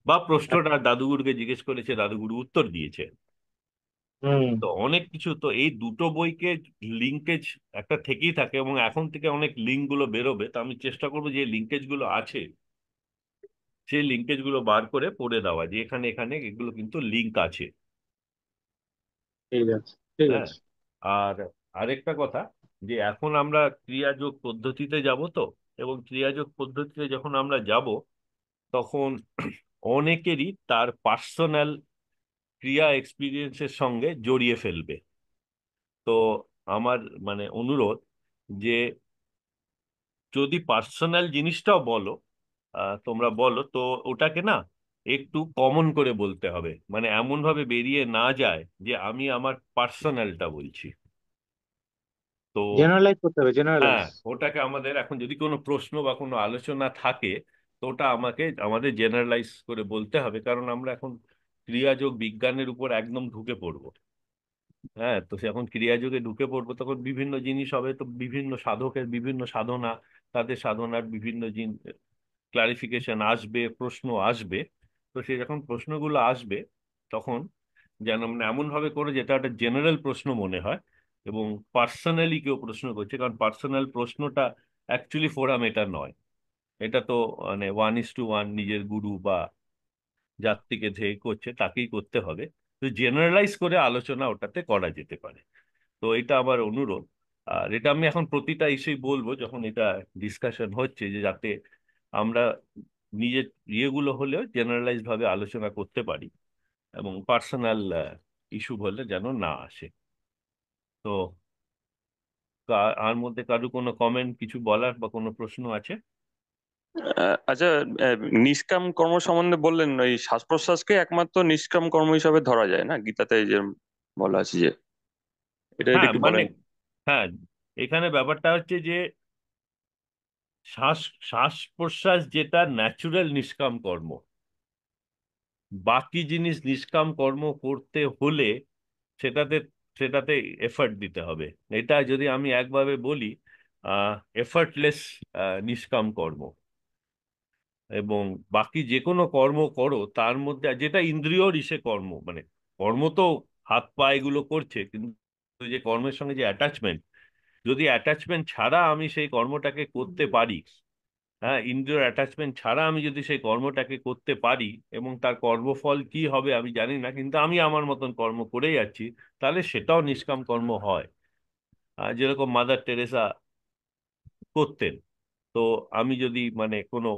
বা প্রশ্নটা দাদুগুরুকে জিজ্ঞেস করেছে, দাদুগুরু উত্তর দিয়েছে। হুম। তো অনেক কিছু তো এই দুটো বইকে লিঙ্কেজ একটা থেকেই থাকে, এবং এখন থেকে অনেক লিঙ্ক গুলো বেরোবে। তো আমি চেষ্টা করবো যে লিঙ্কেজ গুলো আছে সেই লিঙ্কেজ গুলো বার করে পড়ে দেওয়া, যে এখানে এখানে এগুলো কিন্তু লিঙ্ক আছে। ঠিক আছে, ঠিক হ্যাঁ, আছে। আর আরেকটা কথা, যে এখন আমরা ক্রিয়াযোগ পদ্ধতিতে যাব তো, এবং ক্রিয়াযোগ পদ্ধতিতে যখন আমরা যাব তখন অনেকেরই তার পার্সোনাল ক্রিয়া এক্সপিরিয়েন্সের সঙ্গে জড়িয়ে ফেলবে। তো আমার মানে অনুরোধ যে যদি পার্সোনাল জিনিসটাও বলো, তোমরা বলো তো ওটাকে না একটু কমন করে বলতে হবে, মানে এমন ভাবে বেরিয়ে না যায় যে আমি আমার পার্সোনালটা বলছি। তো জেনারেলাইজ করতে হবে, হ্যাঁ, জেনারেলাইজ। ওটাকে আমাদের এখন যদি কোনো প্রশ্ন বা কোনো আলোচনা থাকে, তো ওটা আমাদের জেনারেলাইজ করে বলতে হবে, কারণ আমরা এখন ক্রিয়াযোগ বিজ্ঞানের উপর একদম ঢুকে পড়বো। হ্যাঁ, তো সে এখন ক্রিয়াযোগে ঢুকে পড়বো, তখন বিভিন্ন জিনিস হবে, তো বিভিন্ন সাধকের বিভিন্ন সাধনা, তাদের সাধনার বিভিন্ন ক্লারিফিকেশন আসবে, প্রশ্ন আসবে। তো সেই যখন প্রশ্নগুলো আসবে তখন যেন মানে এমন ভাবে করে যেটা একটা জেনারেল প্রশ্ন মনে হয়, এবং পার্সোনালি কেউ প্রশ্ন করছে, কারণ পার্সোনাল প্রশ্নটা অ্যাকচুয়ালি ফোরাম এটা নয়। এটা তো মানে 1:1 নিজের গুরু বা যার থেকে ধেয়ে করছে তাকেই করতে হবে। তো জেনারেলাইজ করে আলোচনা ওটাতে করা যেতে পারে। তো এটা আমার অনুরোধ। আর এটা আমি এখন প্রতিটা ইস্যুই বলবো যখন এটা ডিসকাশন হচ্ছে, যে যাতে আমরা নিজের ইয়েগুলো হলেও জেনারেলাইজ ভাবে আলোচনা করতে পারি, এবং পার্সোনাল ইস্যু হলে যেন না আসে। তো আর মধ্যে কারো কোনো কমেন্ট কিছু বলার বা কোনো প্রশ্ন আছে? আচ্ছা, নিষ্কাম কর্ম সম্বন্ধে বললেন, ওই শ্বাস প্রশ্বাসকে একমাত্র নিষ্কাম কর্ম হিসাবে ধরা যায় না, গীতাতে যে বলা আছে যে, এটা যদি হ্যাঁ, একটু মানে বলেন। হ্যাঁ, এখানে ব্যাপারটা হচ্ছে যে শ্বাস শ্বাস প্রশ্বাস যেটা ন্যাচুরাল নিষ্কাম কর্ম, বাকি জিনিস নিষ্কাম কর্ম করতে হলে সেটাতে সেটাতে এফর্ট দিতে হবে। এটা যদি আমি একভাবে বলি, এফর্টলেস নিষ্কাম কর্ম। এবং বাকি যে কোনো কর্ম করো তার মধ্যে যেটা ইন্দ্রিয়র ইসে কর্ম, মানে কর্ম তো হাত পা এগুলো করছে, কিন্তু যে কর্মের সঙ্গে যে অ্যাটাচমেন্ট, যদি অ্যাটাচমেন্ট ছাড়া আমি সেই কর্মটাকে করতে পারি, হ্যাঁ, ইন্দ্রিয় অ্যাটাচমেন্ট ছাড়া আমি যদি সেই কর্মটাকে করতে পারি এবং তার কর্মফল কি হবে আমি জানি না, কিন্তু আমি আমার মতন কর্ম করে যাচ্ছি, তাহলে সেটাও নিষ্কাম কর্ম হয়। যেরকম মাদার টেরেসা করতেন। তো আমি যদি মানে কোনো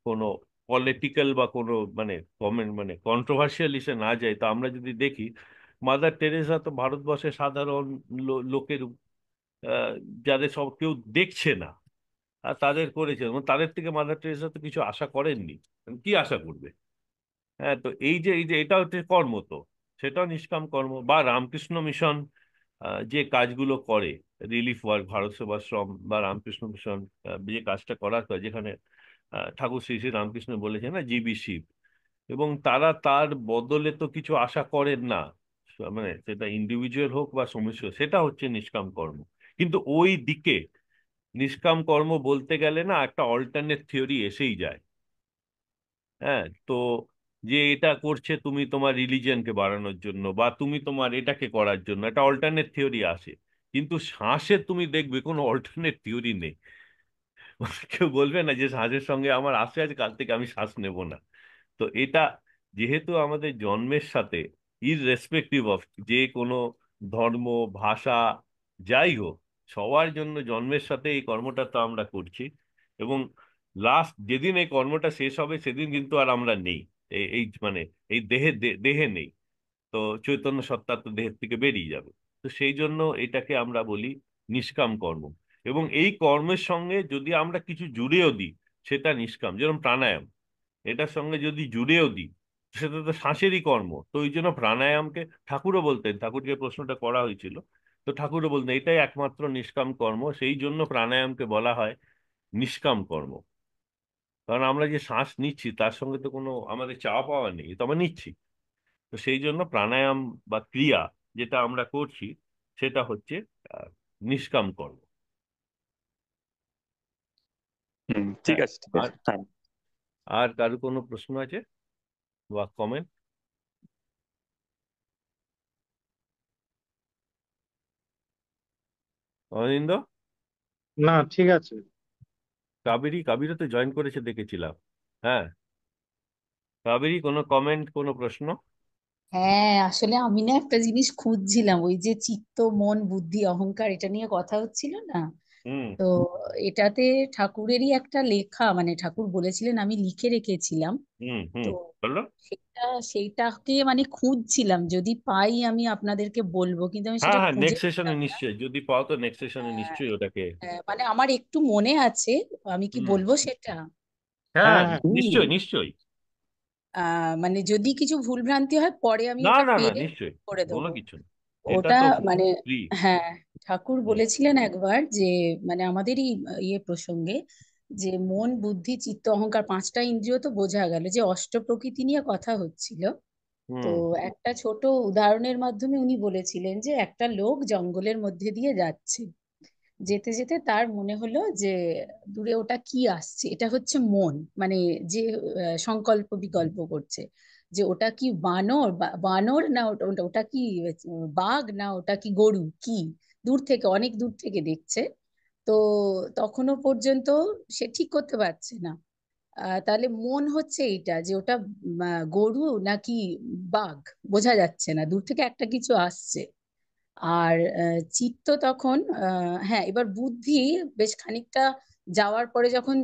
কোনো পলিটিক্যাল বা কোনো মানে কমেন্ট মানে কন্ট্রোভার্সিয়াল ইসে না যাই, তো আমরা যদি দেখি মাদার টেরেসা তো ভারতবর্ষের সাধারণ লোকের আহ, যাদের সব কেউ দেখছে না, আর তাদের করেছে, এবং তাদের থেকে মাদার টেরেসা তো কিছু আশা করেননি, কি আশা করবে? হ্যাঁ, তো এই যে এটা হচ্ছে কর্ম, তো সেটাও নিষ্কাম কর্ম। বা রামকৃষ্ণ মিশন যে কাজগুলো করে, রিলিফ ওয়ার্ক, ভারত সেবাশ্রম বা রামকৃষ্ণ মিশন, যে কাজটা করা হয়, যেখানে ঠাকুর শ্রী শ্রী রামকৃষ্ণ বলেছেন না, জীবী শিব, এবং তারা তার বদলে তো কিছু আশা করেন না, মানে সেটা ইন্ডিভিজুয়াল হোক বা সমষ্টি হোক, সেটা হচ্ছে নিষ্কাম কর্ম। কিন্তু ওই দিকে নিষ্কাম কর্ম বলতে গেলে না একটা অল্টারনেট থিওরি এসেই যায়। হ্যাঁ, তো যে এটা করছে তুমি তোমার রিলিজিয়নকে বাড়ানোর জন্য বা তুমি তোমার এটাকে করার জন্য, একটা অল্টারনেট থিওরি আসে। কিন্তু শ্বাসের তুমি দেখবে কোনো অল্টারনেট থিওরি নেই। কেউ বলবে না যে শ্বাসের সঙ্গে আমার আসে আছে, কাল থেকে আমি শ্বাস নেব না। তো এটা যেহেতু আমাদের জন্মের সাথে, ইররেসপেক্টিভ অফ যে কোনো ধর্ম, ভাষা, যাই হোক, সবার জন্য জন্মের সাথে এই কর্মটা তো আমরা করছি। এবং লাস্ট যেদিন এই কর্মটা শেষ হবে সেদিন কিন্তু আর আমরা নেই, এই মানে এই দেহে দেহে নেই। তো চৈতন্য সত্তা তো দেহের থেকে বেরিয়ে যাবে। তো সেই জন্য এটাকে আমরা বলি নিষ্কাম কর্ম। এবং এই কর্মের সঙ্গে যদি আমরা কিছু জুড়েও দিই, সেটা নিষ্কাম। যেরকম প্রাণায়াম, এটার সঙ্গে যদি জুড়েও দিই, সেটা তো শ্বাসেরই কর্ম। তো ওই জন্য প্রাণায়ামকে ঠাকুরও বলতেন, ঠাকুরকে প্রশ্নটা করা হয়েছিল, তো ঠাকুরও বলতেন এটাই একমাত্র নিষ্কাম কর্ম, সেই জন্য প্রাণায়ামকে বলা হয় নিষ্কাম কর্ম। কারণ আমরা যে শ্বাস নিচ্ছি তার সঙ্গে তো কোনো আমাদের চাওয়া পাওয়া নেই, তো আমরা নিচ্ছি। তো সেই জন্য প্রাণায়াম বা ক্রিয়া যেটা আমরা করছি, সেটা হচ্ছে আহ, নিষ্কাম কর্ম। ঠিক হ্যাঁ। আছে, ঠিক আর আছে, হ্যাঁ। আর কারো কোনো প্রশ্ন আছে বা কমেন্ট? অনিন্দ? না, ঠিক আছে। কাবেরীও তো জয়েন করেছে দেখেছিলাম। হ্যাঁ, কাবেরী, কোনো কমেন্ট, কোনো প্রশ্ন? হ্যাঁ, আসলে আমি না একটা জিনিস খুঁজছিলাম, ওই যে চিত্ত মন বুদ্ধি অহংকার এটা নিয়ে কথা হচ্ছিল না। হুম তো এটাতে ঠাকুরেরই একটা লেখা, মানে ঠাকুর বলেছিলেন, আমি লিখে রেখেছিলাম। হুম হুম তো বললো। সেটা সেইটাকে মানে খুঁজছিলাম, যদি পাই আমি আপনাদেরকে বলবো, কিন্তু আমি হ্যাঁ সেটা হ্যাঁ, খুঁজে নেক্সট সেশনে পেলাম না। নিশ্চয়ই, যদি পাও তো নেক্সট সেশনে আহ, নিশ্চয়ই ওটাকে। মানে আমার একটু মনে আছে, আমি কি হুম। বলবো সেটা? হ্যাঁ, হ্যাঁ, হ্যাঁ। নিশ্চয়ই নিশ্চয়ই। মানে যদি কিছু ভুল ভ্রান্তি হয় পরে আমি না ওটা না না, পেলে নিশ্চয়ই, করে কোনো দেবো। কিছু না, এটা ওটা তো মানে ফ্রি। হ্যাঁ, ঠাকুর হুম বলেছিলেন একবার যে মানে আমাদেরই ইয়ে প্রসঙ্গে, যে মন বুদ্ধি চিত্ত অহংকার পাঁচটা ইন্দ্রিয় তো বোঝা গেল, যে অষ্ট প্রকৃতি নিয়ে কথা হচ্ছিল। তো হুম একটা ছোট উদাহরণের মাধ্যমে উনি বলেছিলেন যে একটা লোক জঙ্গলের মধ্যে দিয়ে যাচ্ছে, যেতে যেতে তার মনে হলো যে দূরে ওটা কি আসছে, এটা হচ্ছে মন, মানে যে সংকল্প বিকল্প করছে যে ওটা কি বানর, বানর না ওটা ওটা ওটা কি বাঘ, না ওটা কি গরু, কি দূর থেকে অনেক দূর থেকে দেখছে। তো তখনও পর্যন্ত সে ঠিক করতে পারছে না। তাহলে মন হচ্ছে এইটা, যে ওটা গরু নাকি বাঘ বোঝা যাচ্ছে না, দূর থেকে একটা কিছু আসছে। আর চিত্ত তখন হ্যাঁ, এবার বুদ্ধি বেশ খানিকটা যাওয়ার পরে যখন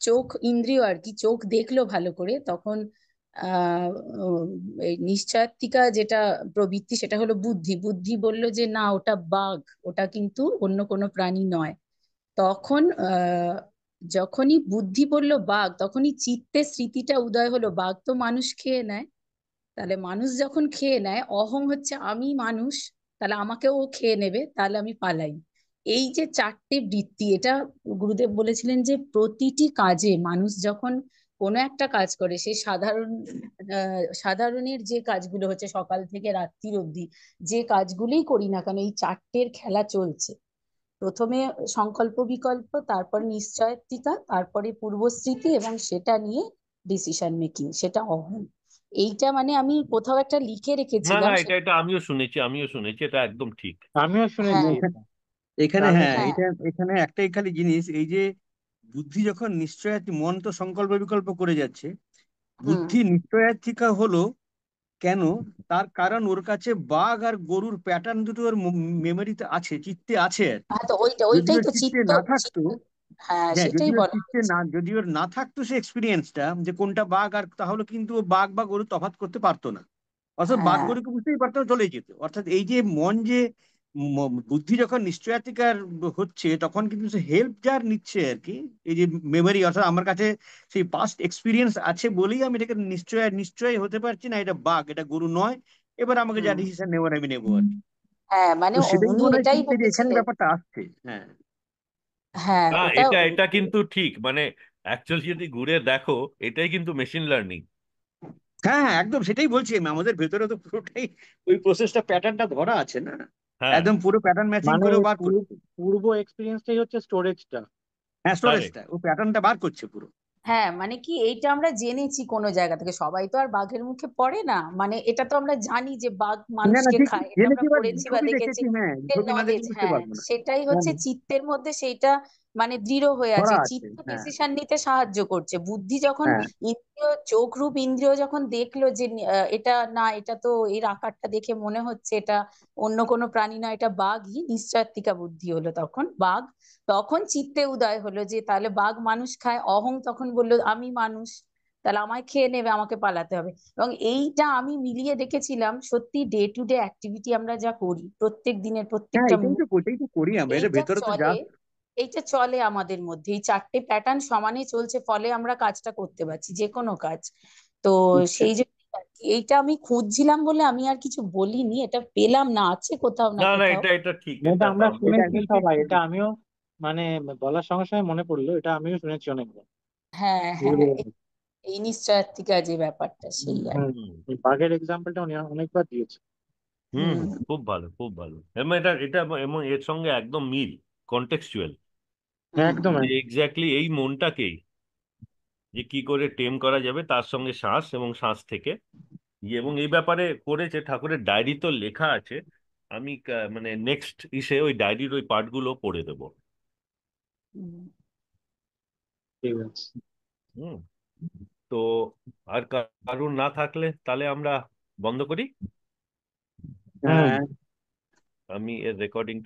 চোখ ইন্দ্রিয় আর কি, চোখ দেখলো ভালো করে, তখন আহ উম, এই নিশ্চয়াত্তিকা যেটা প্রবৃত্তি সেটা হলো বুদ্ধি, বুদ্ধি বলল যে না ওটা বাঘ, ওটা কিন্তু অন্য কোনো প্রাণী নয়। তখন যখনই বুদ্ধি বলল বাঘ, তখনই চিত্তে স্মৃতিটা উদয় হলো, বাঘ তো মানুষ খেয়ে নেয়, তাহলে মানুষ যখন খেয়ে নেয়, অহং হচ্ছে আমি মানুষ, তাহলে আমাকেও ও খেয়ে নেবে, তাহলে আমি পালাই। এই যে চারটে বৃত্তি, এটা গুরুদেব বলেছিলেন যে প্রতিটি কাজে মানুষ যখন কোনো একটা কাজ করে, সে সাধারণের যে কাজগুলো হচ্ছে সকাল থেকে রাত্রির অবধি, যে কাজগুলোই করি না কেন, এই চারটের খেলা চলছে। প্রথমে সংকল্প বিকল্প, তারপর নিশ্চয়াত্মিকা, তারপরে পূর্বস্মৃতি, এবং সেটা নিয়ে ডিসিশন মেকিং, সেটা অহং। এইটা মানে আমি কোথাও একটা লিখে না রেখেছিলাম এটা এটা আমিও শুনেছি এটা একদম ঠিক। আমিও শুনেছি হ্যাঁ এটা। এখানে আমি হ্যাঁ, হ্যাঁ এখানে একটাই খালি জিনিস, এই যে বুদ্ধি যখন নিশ্চয়ার্থী, মন তো সংকল্প বিকল্প করে যাচ্ছে, হুম। বুদ্ধি নিশ্চয়ার্থিকা হলো কেন? তার কারণ ওর কাছে বাঘ আর গরুর প্যাটার্ন দুটো ওর মেমোরিতে আছে, চিত্তে আছে আর কি। হ্যাঁ, তো যদি ওইটাই ওর তো চিত্তে চিত্ত না থাকতো, চিত্ত। হ্যাঁ, হ্যাঁ যদি সেটাই ওর বলা চিত্তে হচ্ছে। না, যদি ওর না থাকতো সে এক্সপিরিয়েন্সটা যে কোনটা বাঘ, আর তাহলে কিন্তু ও বাঘ বা গরু তফাৎ করতে পারতো না। অর্থাৎ বাঘ হ্যাঁ গরুকে বুঝতেই পারতো না, চলে যেত। অর্থাৎ এই যে মন যে বুদ্ধি যখন নিশ্চয়াধিকার হচ্ছে, তখন কিন্তু সে হেল্প যার নিচ্ছে আর কি, এই যে মেমোরি, অর্থাৎ আমার কাছে সেই পাস্ট এক্সপিরিয়েন্স আছে বলেই আমি এটাকে নিশ্চয় হতে পারছি না এটা বাঘ, এটা গরু নয়, এবার আমাকে যা হুম। ডিসিশন নেওয়ার আমি নেবো আর কি। হ্যাঁ, মানে তো সেটাই উনি মনে হয় এটাই কিন্তু এই যে এখানে বলেছিলেন। ব্যাপারটা আসছে। হ্যাঁ হ্যাঁ, না ওটা এটা এটা কিন্তু ঠিক, মানে অ্যাকচুয়ালি যদি ঘুরে দেখো এটাই কিন্তু মেশিন লার্নিং। হ্যাঁ হ্যাঁ, একদম সেটাই বলছি আমি, আমাদের ভেতরে তো পুরোটাই ওই প্রসেসটা, প্যাটার্নটা ধরা আছে না, হ্যাঁ একদম পুরো প্যাটার্ন ম্যাচিং মানে করে বার করছে। পূর্ব এক্সপিরিয়েন্সটাই হচ্ছে স্টোরেজটা। হ্যাঁ, কারেক্ট। স্টোরেজটা ও প্যাটার্নটা বার করছে পুরো। হ্যাঁ, মানে কি এইটা আমরা জেনেছি কোনো জায়গা থেকে, সবাই তো আর বাঘের মুখে পড়ে না, মানে এটা তো আমরা জানি যে বাঘ না না মানুষকে ঠিক, খায়, এটা আমরা জেনেছি বা পড়েছি বা ছবি দেখেছি। দেখেছি, হ্যাঁ ছবি না নলেজ, দেখে বুঝতে হ্যাঁ, পারবো না। সেটাই হ্যাঁ হচ্ছে চিত্তের মধ্যে সেইটা মানে দৃঢ় হয়ে আছে, ধরা আছে, চিত্ত হ্যাঁ ডিসিশন নিতে সাহায্য করছে। বুদ্ধি যখন হ্যাঁ ইন্দ্রিয়, চোখ রূপ ইন্দ্রিয় যখন দেখলো যে এটা না, এটা তো এর আকারটা দেখে মনে হচ্ছে এটা অন্য কোনো প্রাণী না, এটা বাঘই, নিশ্চয়াত্মিকা বুদ্ধি হলো তখন বাঘ। তখন চিত্তে উদয় হলো যে তাহলে বাঘ মানুষ খায়, অহং তখন বললো আমি মানুষ, তাহলে আমায় খেয়ে নেবে, আমাকে পালাতে হবে। এবং এইটা আমি মিলিয়ে দেখেছিলাম, সত্যি ডে টু ডে অ্যাক্টিভিটি আমরা যা করি প্রত্যেক দিনের হ্যাঁ, প্রত্যেকটা এটাই তো করি আমরা, এটা এইটা ভেতরে তো যা। চলে, এইটা চলে আমাদের মধ্যে, এই চারটে প্যাটার্ন সমানে চলছে, ফলে আমরা কাজটা করতে পারছি, যে কোনো কাজ। তো সেই জন্য আর কি, এইটা আমি খুঁজছিলাম বলে আমি আর কিছু বলিনি, এটা পেলাম না, আছে কোথাও না না না কোথাও। এটা এটা ঠিক, এটা এটা আমরা এটা শুনেছি একদম ঠিক সবাই, ঠিক। এটা আমিও মানে বলার সঙ্গে সঙ্গে মনে পড়লো, এটা আমিও শুনেছি অনেকবার। হ্যাঁ হ্যাঁ, এই নিশ্চয়াত্মিকা যে ব্যাপারটা সেই আর হুম, কি। এই বাঘের এক্সাম্পলটা উনি অনেকবার দিয়েছে। হুম। হুম। খুব ভালো খুব ভালো, এবং এটা এটা এবং এর সঙ্গে একদম মিল, কন্টেক্সচুয়াল, হুম। একদম যে একদম। এক্স্যাক্টলি এই মনটাকেই যে কি করে টেম করা যাবে, তার সঙ্গে শ্বাস এবং শ্বাস থেকে এবং এই ব্যাপারে করেছে ঠাকুরের ডায়েরি তো লেখা আছে। আমি মানে নেক্সট ইসে ওই ডায়েরির ওই পার্টগুলো পড়ে দেবো। হুম। ঠিক আছে। হুম। তো আর কারুর না থাকলে তাহলে আমরা বন্ধ করি। হুম। হ্যাঁ আমি এর রেকর্ডিং